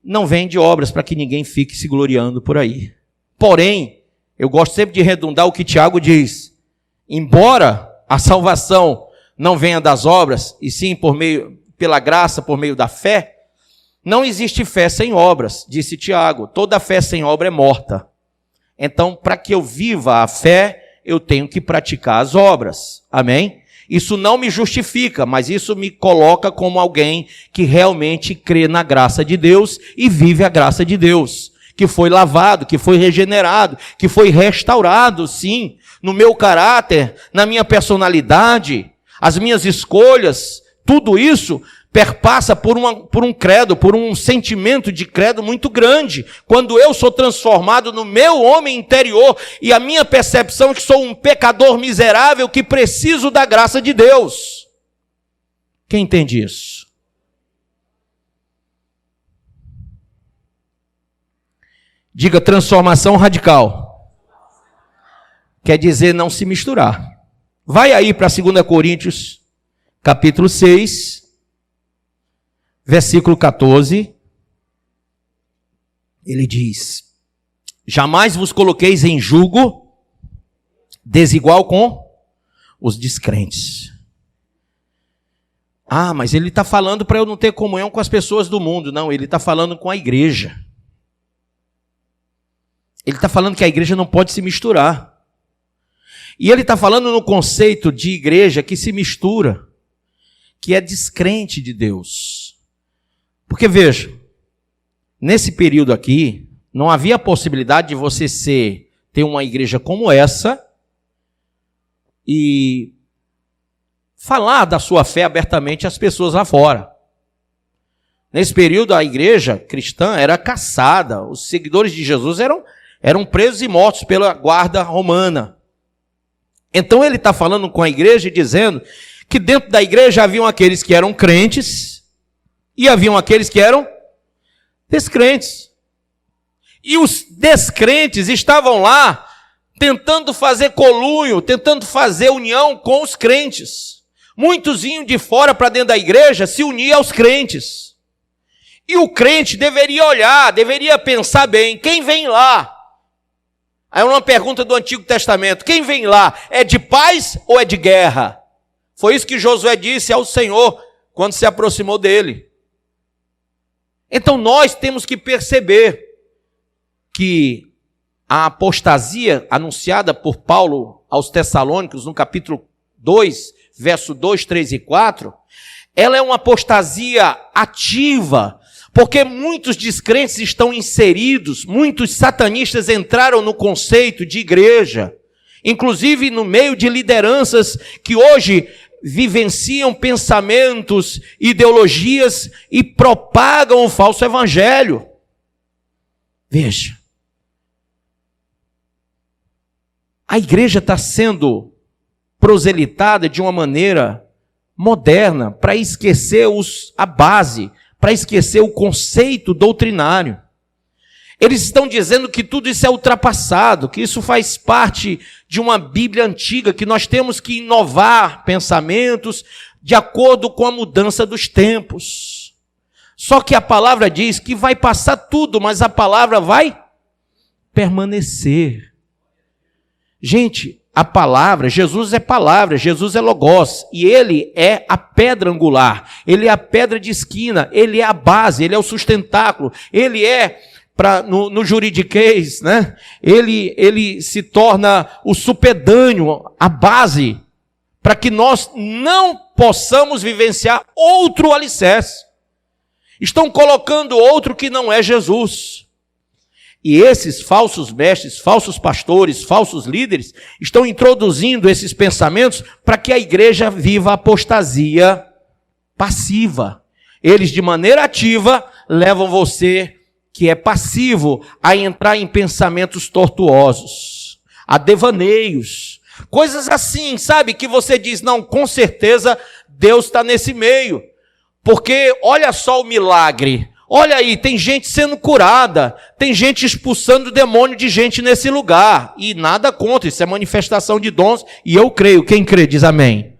não vem de obras para que ninguém fique se gloriando por aí. Porém, eu gosto sempre de redundar o que Tiago diz. Embora a salvação não venha das obras, e sim pela graça, por meio da fé, não existe fé sem obras, disse Tiago. Toda fé sem obra é morta. Então, para que eu viva a fé, eu tenho que praticar as obras. Amém? Isso não me justifica, mas isso me coloca como alguém que realmente crê na graça de Deus e vive a graça de Deus, que foi lavado, que foi regenerado, que foi restaurado, sim, no meu caráter, na minha personalidade, as minhas escolhas, tudo isso perpassa por um credo, por um sentimento de credo muito grande. Quando eu sou transformado no meu homem interior e a minha percepção é que sou um pecador miserável que preciso da graça de Deus. Quem entende isso? Diga transformação radical. Quer dizer não se misturar. Vai aí para 2 Coríntios, capítulo 6, versículo 14, ele diz: jamais vos coloqueis em jugo desigual com os descrentes. Ah, mas ele está falando para eu não ter comunhão com as pessoas do mundo. Não, ele está falando com a igreja. Ele está falando que a igreja não pode se misturar. E ele está falando no conceito de igreja que se mistura, que é descrente de Deus. Porque veja, nesse período aqui, não havia possibilidade de você ter uma igreja como essa e falar da sua fé abertamente às pessoas lá fora. Nesse período, a igreja cristã era caçada, os seguidores de Jesus eram presos e mortos pela guarda romana. Então ele está falando com a igreja e dizendo que dentro da igreja haviam aqueles que eram crentes e haviam aqueles que eram descrentes. E os descrentes estavam lá tentando fazer conluio, tentando fazer união com os crentes. Muitos iam de fora para dentro da igreja se unir aos crentes. E o crente deveria olhar, deveria pensar bem, quem vem lá? Aí uma pergunta do Antigo Testamento, quem vem lá? É de paz ou é de guerra? Foi isso que Josué disse ao Senhor quando se aproximou dele. Então nós temos que perceber que a apostasia anunciada por Paulo aos Tessalônicos, no capítulo 2, verso 2, 3 e 4, ela é uma apostasia ativa, porque muitos descrentes estão inseridos, muitos satanistas entraram no conceito de igreja, inclusive no meio de lideranças que hoje vivenciam pensamentos, ideologias e propagam o falso evangelho. Veja, a igreja está sendo proselitada de uma maneira moderna para esquecer a base, para esquecer o conceito doutrinário. Eles estão dizendo que tudo isso é ultrapassado, que isso faz parte de uma Bíblia antiga, que nós temos que inovar pensamentos de acordo com a mudança dos tempos. Só que a palavra diz que vai passar tudo, mas a palavra vai permanecer. Gente, a palavra, Jesus é Logos, e ele é a pedra angular, ele é a pedra de esquina, ele é a base, ele é o sustentáculo, ele é, no juridiquês, né? Ele se torna o supedâneo, a base, para que nós não possamos vivenciar outro alicerce. Estão colocando outro que não é Jesus. E esses falsos mestres, falsos pastores, falsos líderes, estão introduzindo esses pensamentos para que a igreja viva a apostasia passiva. Eles, de maneira ativa, levam você, que é passivo, a entrar em pensamentos tortuosos, a devaneios, coisas assim, sabe, que você diz, não, com certeza Deus está nesse meio, porque olha só o milagre, olha aí, tem gente sendo curada, tem gente expulsando o demônio de gente nesse lugar, e nada contra, isso é manifestação de dons, e eu creio, quem crê diz amém.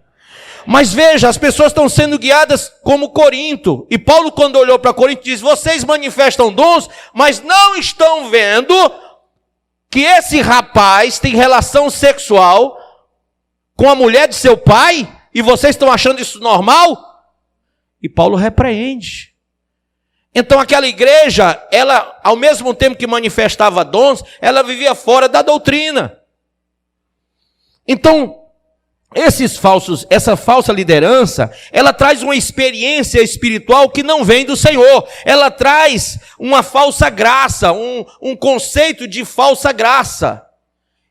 Mas veja, as pessoas estão sendo guiadas como Corinto. E Paulo, quando olhou para Corinto, diz: vocês manifestam dons, mas não estão vendo que esse rapaz tem relação sexual com a mulher de seu pai? E vocês estão achando isso normal? E Paulo repreende. Então aquela igreja, ela, ao mesmo tempo que manifestava dons, ela vivia fora da doutrina. Então, essa falsa liderança, ela traz uma experiência espiritual que não vem do Senhor. Ela traz uma falsa graça, um conceito de falsa graça.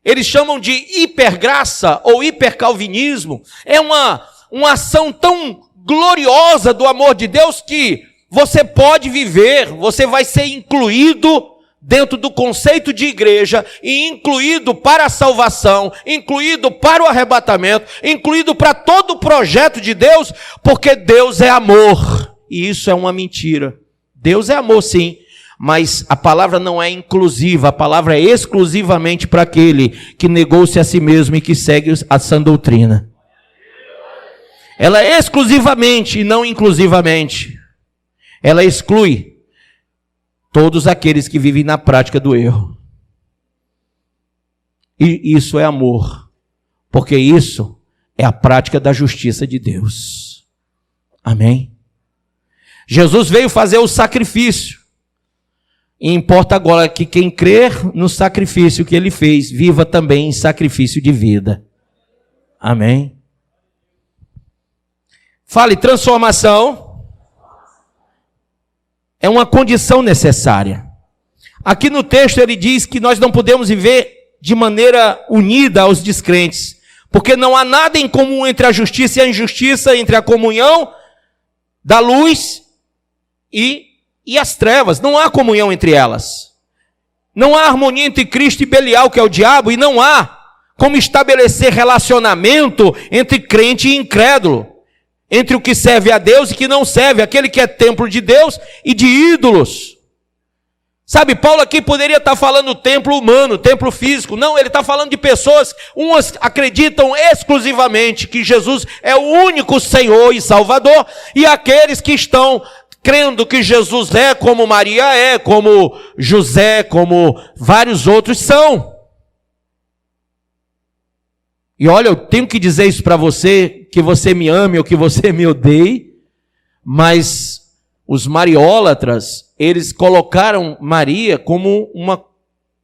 Eles chamam de hipergraça ou hipercalvinismo. É uma ação tão gloriosa do amor de Deus que você pode viver, você vai ser incluído dentro do conceito de igreja, e incluído para a salvação, incluído para o arrebatamento, incluído para todo o projeto de Deus, porque Deus é amor. E isso é uma mentira. Deus é amor, sim, mas a palavra não é inclusiva, a palavra é exclusivamente para aquele que negou-se a si mesmo e que segue a sã doutrina. Ela é exclusivamente e não inclusivamente. Ela exclui todos aqueles que vivem na prática do erro. E isso é amor, porque isso é a prática da justiça de Deus. Amém? Jesus veio fazer o sacrifício. E importa agora que quem crer no sacrifício que ele fez, viva também em sacrifício de vida. Amém? Fale, transformação é uma condição necessária. Aqui no texto ele diz que nós não podemos viver de maneira unida aos descrentes, porque não há nada em comum entre a justiça e a injustiça, entre a comunhão da luz e as trevas. Não há comunhão entre elas. Não há harmonia entre Cristo e Belial, que é o diabo, e não há como estabelecer relacionamento entre crente e incrédulo, entre o que serve a Deus e que não serve, aquele que é templo de Deus e de ídolos. Sabe, Paulo aqui poderia estar falando templo humano, templo físico. Não, ele está falando de pessoas, umas acreditam exclusivamente que Jesus é o único Senhor e Salvador, e aqueles que estão crendo que Jesus é como Maria é, como José, como vários outros são. E olha, eu tenho que dizer isso para você, que você me ame ou que você me odeie, mas os mariólatras, eles colocaram Maria como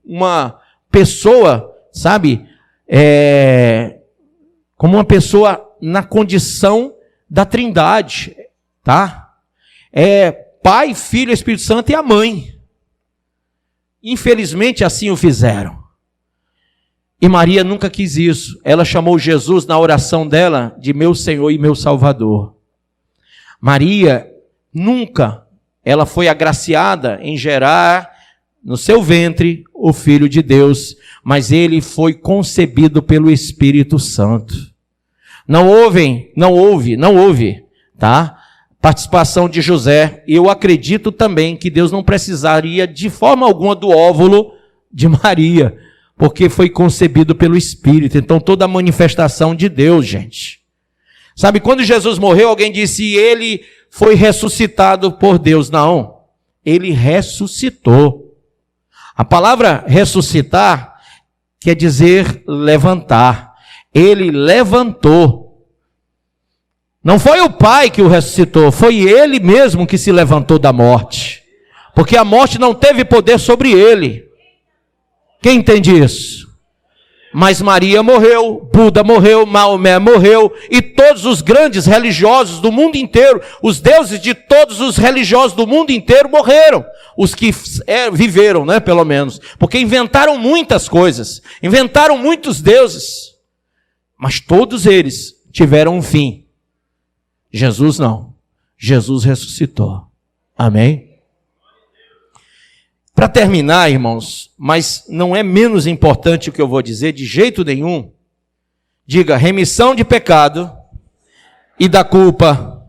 uma pessoa, sabe, como uma pessoa na condição da Trindade, tá? Pai, Filho, Espírito Santo e a mãe. Infelizmente assim o fizeram. E Maria nunca quis isso. Ela chamou Jesus na oração dela de meu Senhor e meu Salvador. Maria nunca, ela foi agraciada em gerar no seu ventre o Filho de Deus, mas ele foi concebido pelo Espírito Santo. Não houve, tá? Participação de José. E eu acredito também que Deus não precisaria de forma alguma do óvulo de Maria, porque foi concebido pelo Espírito. Então toda a manifestação de Deus, gente. Sabe, quando Jesus morreu, alguém disse, ele foi ressuscitado por Deus. Não, ele ressuscitou. A palavra ressuscitar quer dizer levantar. Ele levantou. Não foi o Pai que o ressuscitou, foi ele mesmo que se levantou da morte. Porque a morte não teve poder sobre ele. Quem entende isso? Mas Maria morreu, Buda morreu, Maomé morreu, e todos os grandes religiosos do mundo inteiro, os deuses de todos os religiosos do mundo inteiro morreram. Os que viveram, né, pelo menos. Porque inventaram muitas coisas, inventaram muitos deuses. Mas todos eles tiveram um fim. Jesus não. Jesus ressuscitou. Amém? Para terminar, irmãos, mas não é menos importante o que eu vou dizer, de jeito nenhum, diga, remissão de pecado e da culpa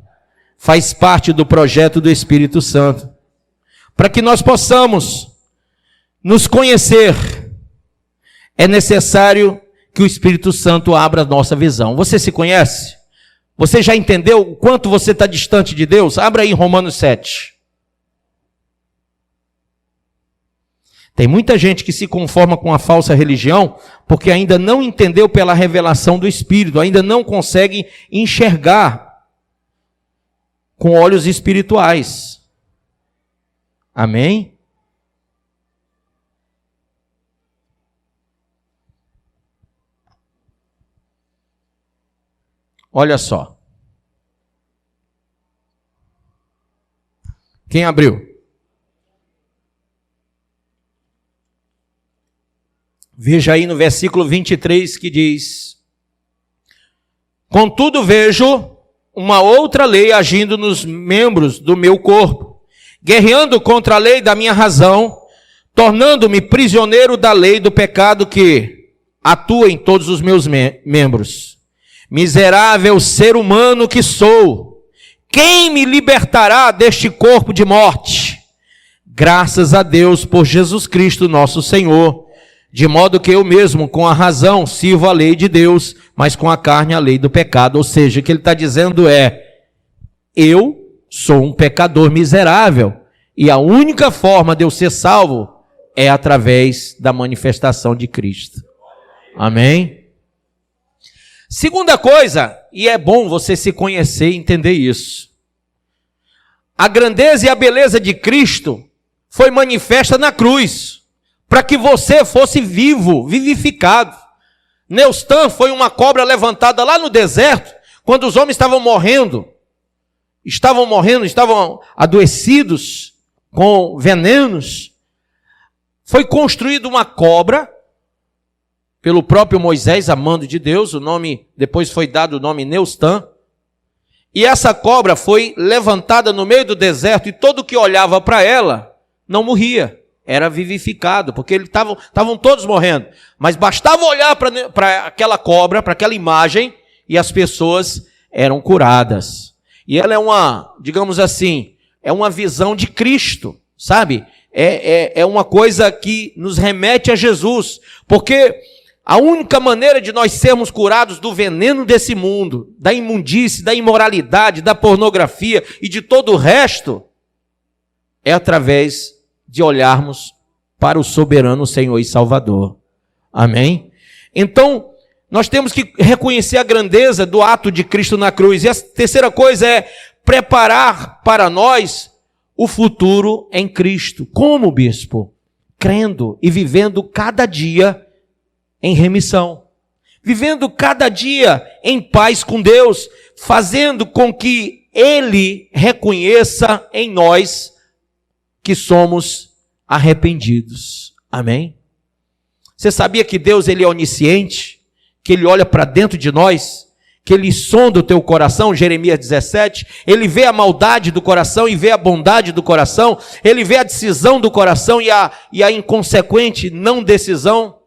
faz parte do projeto do Espírito Santo. Para que nós possamos nos conhecer, é necessário que o Espírito Santo abra a nossa visão. Você se conhece? Você já entendeu o quanto você está distante de Deus? Abra aí Romanos 7. Tem muita gente que se conforma com a falsa religião porque ainda não entendeu pela revelação do Espírito, ainda não consegue enxergar com olhos espirituais. Amém? Olha só. Quem abriu? Veja aí no versículo 23 que diz: contudo vejo uma outra lei agindo nos membros do meu corpo, guerreando contra a lei da minha razão, tornando-me prisioneiro da lei do pecado que atua em todos os meus membros. Miserável ser humano que sou, quem me libertará deste corpo de morte? Graças a Deus por Jesus Cristo nosso Senhor, de modo que eu mesmo com a razão sirvo a lei de Deus, mas com a carne a lei do pecado. Ou seja, o que ele está dizendo é: eu sou um pecador miserável, e a única forma de eu ser salvo é através da manifestação de Cristo. Amém? Segunda coisa, e é bom você se conhecer e entender isso: a grandeza e a beleza de Cristo foi manifesta na cruz, para que você fosse vivo, vivificado. Neustã foi uma cobra levantada lá no deserto, quando os homens estavam adoecidos com venenos. Foi construída uma cobra pelo próprio Moisés, a mando de Deus. O nome, depois foi dado o nome Neustã. E essa cobra foi levantada no meio do deserto, e todo que olhava para ela não morria, era vivificado, porque estavam todos morrendo. Mas bastava olhar para aquela cobra, para aquela imagem, e as pessoas eram curadas. E ela é uma, digamos assim, é uma visão de Cristo, sabe? É uma coisa que nos remete a Jesus, porque a única maneira de nós sermos curados do veneno desse mundo, da imundície, da imoralidade, da pornografia e de todo o resto, é através de olharmos para o soberano Senhor e Salvador. Amém? Então, nós temos que reconhecer a grandeza do ato de Cristo na cruz. E a terceira coisa é preparar para nós o futuro em Cristo. Como, bispo? Crendo e vivendo cada dia em remissão, vivendo cada dia em paz com Deus, fazendo com que Ele reconheça em nós que somos arrependidos. Amém? Você sabia que Deus, Ele é onisciente, que Ele olha para dentro de nós, que Ele sonda o teu coração? Jeremias 17, Ele vê a maldade do coração e vê a bondade do coração, Ele vê a decisão do coração e a inconsequente não decisão.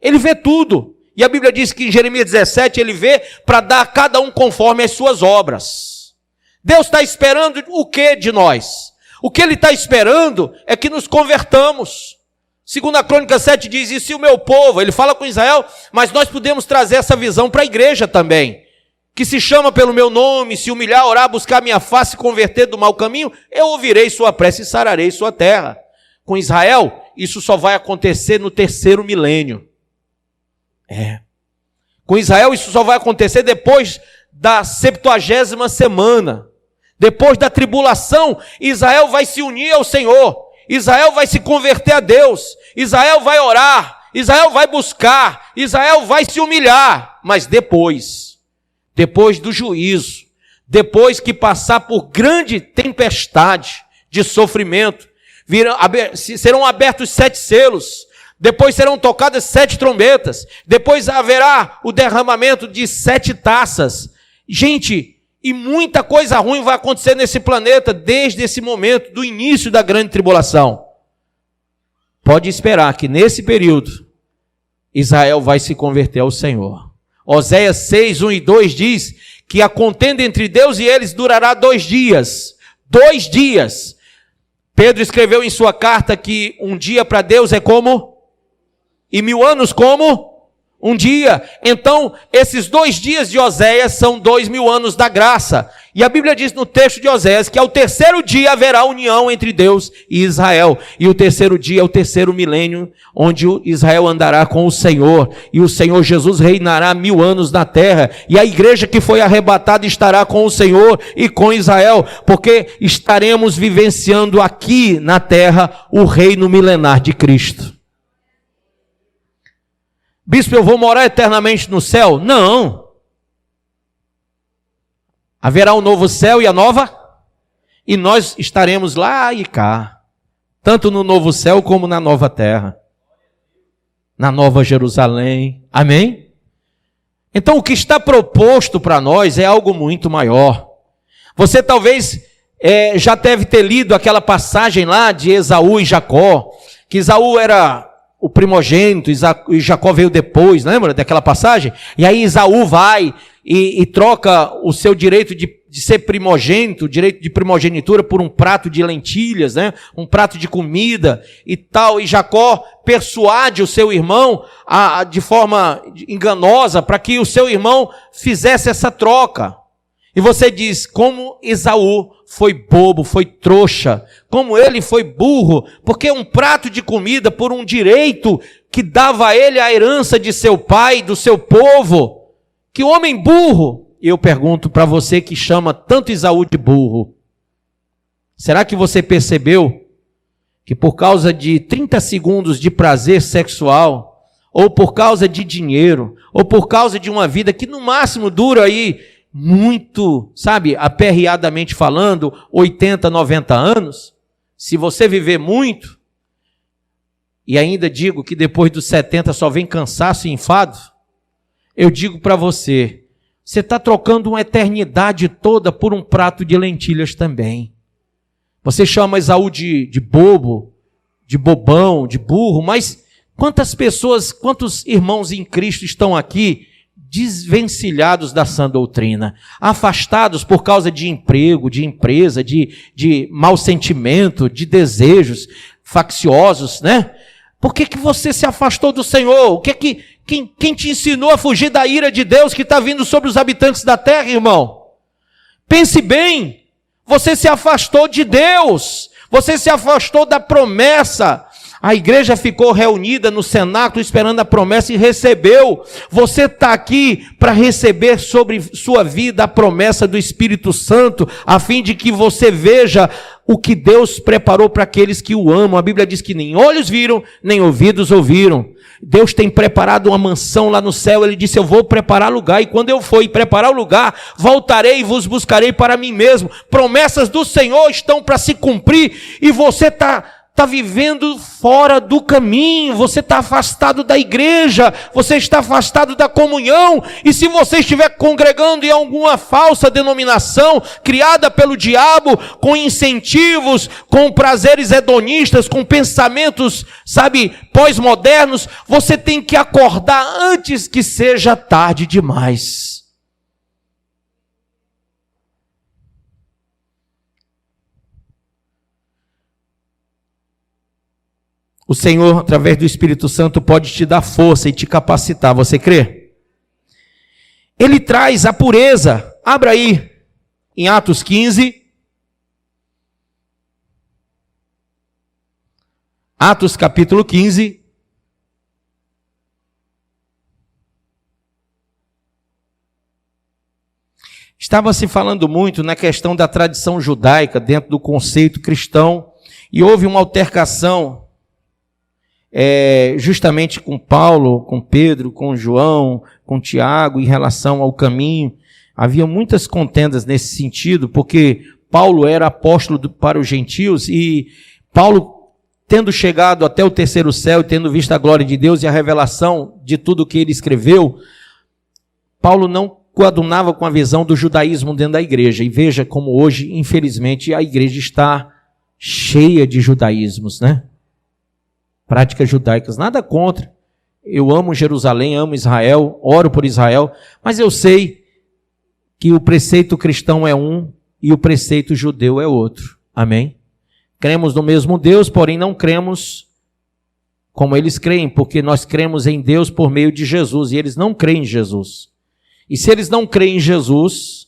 Ele vê tudo. E a Bíblia diz que em Jeremias 17 Ele vê para dar a cada um conforme as suas obras. Deus está esperando o que de nós? O que Ele está esperando é que nos convertamos. 2 Crônicas 7 diz: e se o meu povo, Ele fala com Israel, mas nós podemos trazer essa visão para a igreja também, que se chama pelo meu nome, se humilhar, orar, buscar minha face e converter do mau caminho, eu ouvirei sua prece e sararei sua terra. Com Israel, isso só vai acontecer no 3º milênio. Com Israel isso só vai acontecer depois da 70ª semana. Depois da tribulação, Israel vai se unir ao Senhor. Israel vai se converter a Deus. Israel vai orar. Israel vai buscar. Israel vai se humilhar. Mas depois do juízo, depois que passar por grande tempestade de sofrimento, serão abertos 7 selos. Depois serão tocadas 7 trombetas. Depois haverá o derramamento de 7 taças. Gente, e muita coisa ruim vai acontecer nesse planeta desde esse momento, do início da grande tribulação. Pode esperar que nesse período, Israel vai se converter ao Senhor. Oséias 6, 1 e 2 diz que a contenda entre Deus e eles durará 2 dias. 2 dias. Pedro escreveu em sua carta que um dia para Deus é como... e 1000 anos como um dia. Então, esses 2 dias de Oséias são 2000 anos da graça. E a Bíblia diz no texto de Oséias que ao 3º dia haverá união entre Deus e Israel. E o 3º dia é o 3º milênio, onde Israel andará com o Senhor. E o Senhor Jesus reinará 1000 anos na terra. E a igreja que foi arrebatada estará com o Senhor e com Israel. Porque estaremos vivenciando aqui na terra o reino milenar de Cristo. Bispo, eu vou morar eternamente no céu? Não. Haverá um novo céu e a nova? E nós estaremos lá e cá. Tanto no novo céu como na nova terra. Na nova Jerusalém. Amém? Então o que está proposto para nós é algo muito maior. Você talvez já deve ter lido aquela passagem lá de Esaú e Jacó. Que Esaú era o primogênito, e Jacó veio depois, lembra daquela passagem? E aí Esaú vai e troca o seu direito de ser primogênito, o direito de primogenitura por um prato de lentilhas, né? Um prato de comida e tal. E Jacó persuade o seu irmão de forma enganosa para que o seu irmão fizesse essa troca. E você diz, como Esaú foi bobo, foi trouxa, como ele foi burro, porque um prato de comida por um direito que dava a ele a herança de seu pai, do seu povo, que homem burro. E eu pergunto para você que chama tanto Esaú de burro, será que você percebeu que por causa de 30 segundos de prazer sexual, ou por causa de dinheiro, ou por causa de uma vida que no máximo dura aí muito, sabe, aperreadamente falando, 80, 90 anos, se você viver muito, e ainda digo que depois dos 70 só vem cansaço e enfado, eu digo para você, você está trocando uma eternidade toda por um prato de lentilhas também. Você chama Esaú de bobo, de bobão, de burro, mas quantas pessoas, quantos irmãos em Cristo estão aqui desvencilhados da sã doutrina, afastados por causa de emprego, de empresa, de mau sentimento, de desejos facciosos, né? Por que você se afastou do Senhor? Quem te ensinou a fugir da ira de Deus que está vindo sobre os habitantes da terra, irmão? Pense bem, você se afastou de Deus, você se afastou da promessa. A igreja ficou reunida no cenáculo esperando a promessa e recebeu. Você está aqui para receber sobre sua vida a promessa do Espírito Santo, a fim de que você veja o que Deus preparou para aqueles que o amam. A Bíblia diz que nem olhos viram, nem ouvidos ouviram. Deus tem preparado uma mansão lá no céu. Ele disse, eu vou preparar lugar, e quando eu for preparar o lugar, voltarei e vos buscarei para mim mesmo. Promessas do Senhor estão para se cumprir, e você está vivendo fora do caminho, você está afastado da igreja, você está afastado da comunhão, e se você estiver congregando em alguma falsa denominação, criada pelo diabo, com incentivos, com prazeres hedonistas, com pensamentos, sabe, pós-modernos, você tem que acordar antes que seja tarde demais. O Senhor, através do Espírito Santo, pode te dar força e te capacitar. Você crê? Ele traz a pureza. Abra aí, em Atos 15. Atos capítulo 15. Estava se falando muito na questão da tradição judaica dentro do conceito cristão. E houve uma altercação justamente com Paulo, com Pedro, com João, com Tiago, em relação ao caminho. Havia muitas contendas nesse sentido, porque Paulo era apóstolo para os gentios, e Paulo, tendo chegado até o terceiro céu, tendo visto a glória de Deus e a revelação de tudo o que ele escreveu, Paulo não coadunava com a visão do judaísmo dentro da igreja. E veja como hoje, infelizmente, a igreja está cheia de judaísmos, né? Práticas judaicas, nada contra. Eu amo Jerusalém, amo Israel, oro por Israel, mas eu sei que o preceito cristão é um e o preceito judeu é outro. Amém? Cremos no mesmo Deus, porém não cremos como eles creem, porque nós cremos em Deus por meio de Jesus, e eles não creem em Jesus. E se eles não creem em Jesus,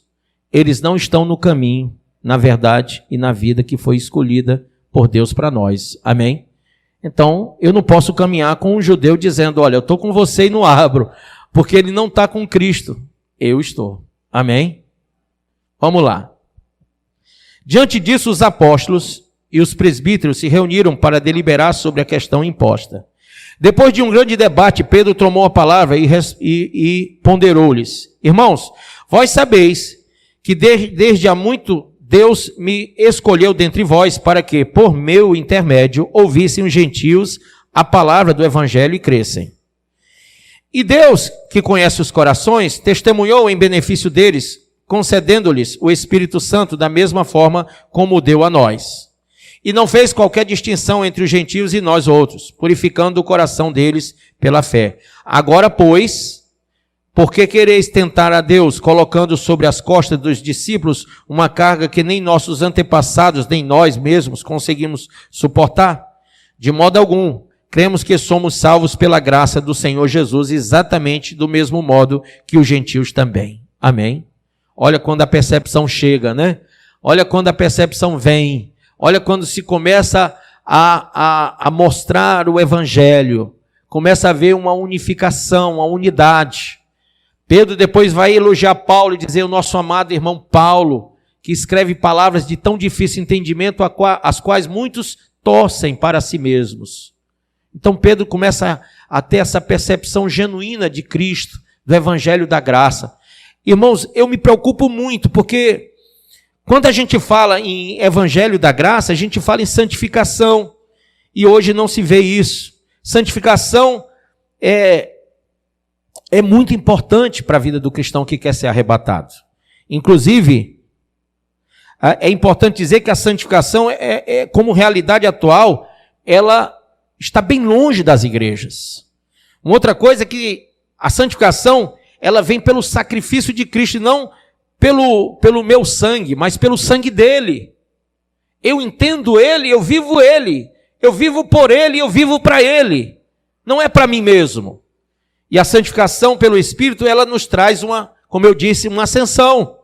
eles não estão no caminho, na verdade e na vida que foi escolhida por Deus para nós. Amém? Então, eu não posso caminhar com um judeu dizendo, olha, eu estou com você e não abro, porque ele não está com Cristo. Eu estou. Amém? Vamos lá. Diante disso, os apóstolos e os presbíteros se reuniram para deliberar sobre a questão imposta. Depois de um grande debate, Pedro tomou a palavra e ponderou-lhes: irmãos, vós sabeis que desde há muito Deus me escolheu dentre vós para que, por meu intermédio, ouvissem os gentios a palavra do evangelho e crescem. E Deus, que conhece os corações, testemunhou em benefício deles, concedendo-lhes o Espírito Santo da mesma forma como o deu a nós. E não fez qualquer distinção entre os gentios e nós outros, purificando o coração deles pela fé. Agora, pois, por que quereis tentar a Deus, colocando sobre as costas dos discípulos uma carga que nem nossos antepassados, nem nós mesmos conseguimos suportar? De modo algum, cremos que somos salvos pela graça do Senhor Jesus, exatamente do mesmo modo que os gentios também. Amém? Olha quando a percepção chega, né? Olha quando a percepção vem. Olha quando se começa a mostrar o evangelho. Começa a haver uma unificação, uma unidade. Pedro depois vai elogiar Paulo e dizer, o nosso amado irmão Paulo, que escreve palavras de tão difícil entendimento, as quais muitos torcem para si mesmos. Então Pedro começa a ter essa percepção genuína de Cristo, do evangelho da graça. Irmãos, eu me preocupo muito, porque quando a gente fala em evangelho da graça, a gente fala em santificação, e hoje não se vê isso. Santificação é muito importante para a vida do cristão que quer ser arrebatado. Inclusive, é importante dizer que a santificação, como realidade atual, ela está bem longe das igrejas. Uma outra coisa é que a santificação, ela vem pelo sacrifício de Cristo, não pelo meu sangue, mas pelo sangue dele. Eu entendo ele, eu vivo ele. Eu vivo por ele, eu vivo para ele. Não é para mim mesmo. E a santificação pelo Espírito, ela nos traz como eu disse, uma ascensão,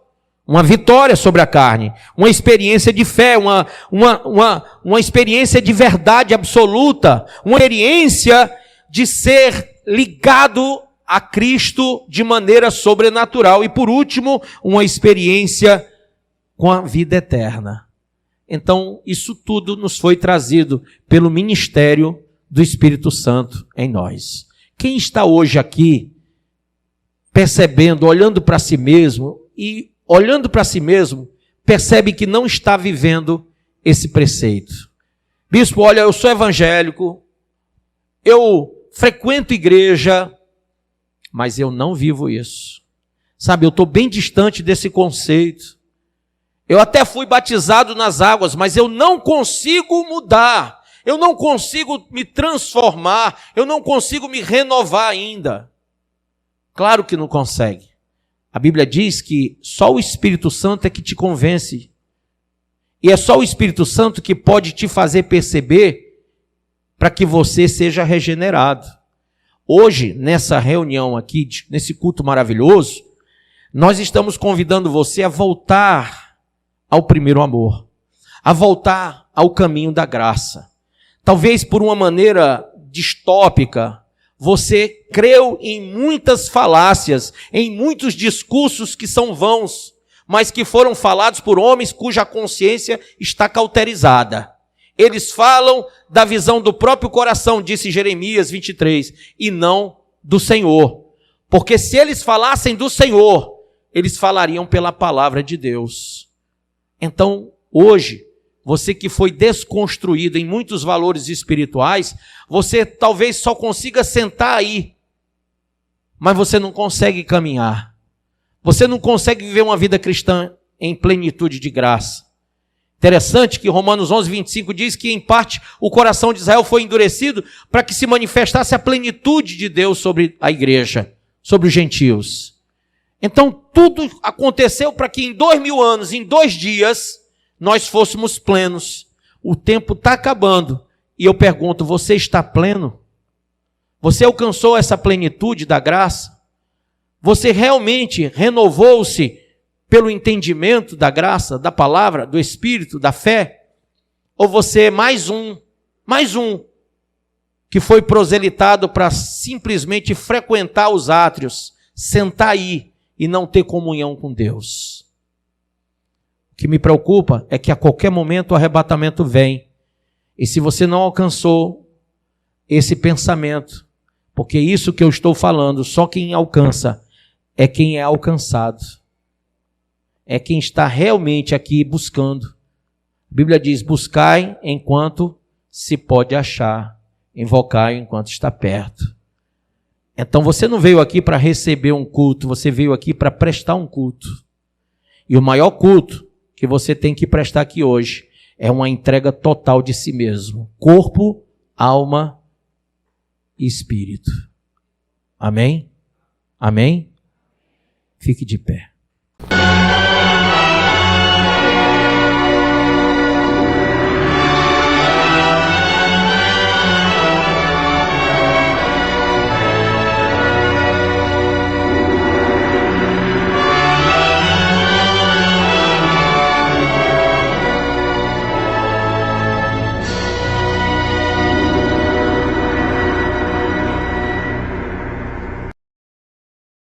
uma vitória sobre a carne, uma experiência de fé, uma experiência de verdade absoluta, uma experiência de ser ligado a Cristo de maneira sobrenatural. E por último, uma experiência com a vida eterna. Então, isso tudo nos foi trazido pelo ministério do Espírito Santo em nós. Quem está hoje aqui percebendo, olhando para si mesmo, e olhando para si mesmo, percebe que não está vivendo esse preceito? Bispo, olha, eu sou evangélico, eu frequento igreja, mas eu não vivo isso. Sabe, eu estou bem distante desse conceito. Eu até fui batizado nas águas, mas eu não consigo mudar. Eu não consigo me transformar. Eu não consigo me renovar ainda. Claro que não consegue. A Bíblia diz que só o Espírito Santo é que te convence. E é só o Espírito Santo que pode te fazer perceber para que você seja regenerado. Hoje, nessa reunião aqui, nesse culto maravilhoso, nós estamos convidando você a voltar ao primeiro amor, a voltar ao caminho da graça. Talvez por uma maneira distópica, você creu em muitas falácias, em muitos discursos que são vãos, mas que foram falados por homens cuja consciência está cauterizada. Eles falam da visão do próprio coração, disse Jeremias 23, e não do Senhor. Porque se eles falassem do Senhor, eles falariam pela palavra de Deus. Então, hoje, você que foi desconstruído em muitos valores espirituais, você talvez só consiga sentar aí, mas você não consegue caminhar. Você não consegue viver uma vida cristã em plenitude de graça. Interessante que Romanos 11, 25 diz que, em parte, o coração de Israel foi endurecido para que se manifestasse a plenitude de Deus sobre a igreja, sobre os gentios. Então, tudo aconteceu para que em 2000 anos, em 2 dias, nós fôssemos plenos. O tempo está acabando. E eu pergunto, você está pleno? Você alcançou essa plenitude da graça? Você realmente renovou-se pelo entendimento da graça, da palavra, do Espírito, da fé? Ou você é mais um que foi proselitado para simplesmente frequentar os átrios, sentar aí e não ter comunhão com Deus? O que me preocupa é que a qualquer momento o arrebatamento vem. E se você não alcançou esse pensamento, porque isso que eu estou falando, só quem alcança é quem é alcançado. É quem está realmente aqui buscando. A Bíblia diz: buscai enquanto se pode achar, invocai enquanto está perto. Então você não veio aqui para receber um culto, você veio aqui para prestar um culto. E o maior culto que você tem que prestar aqui hoje é uma entrega total de si mesmo. Corpo, alma e espírito. Amém? Amém? Fique de pé.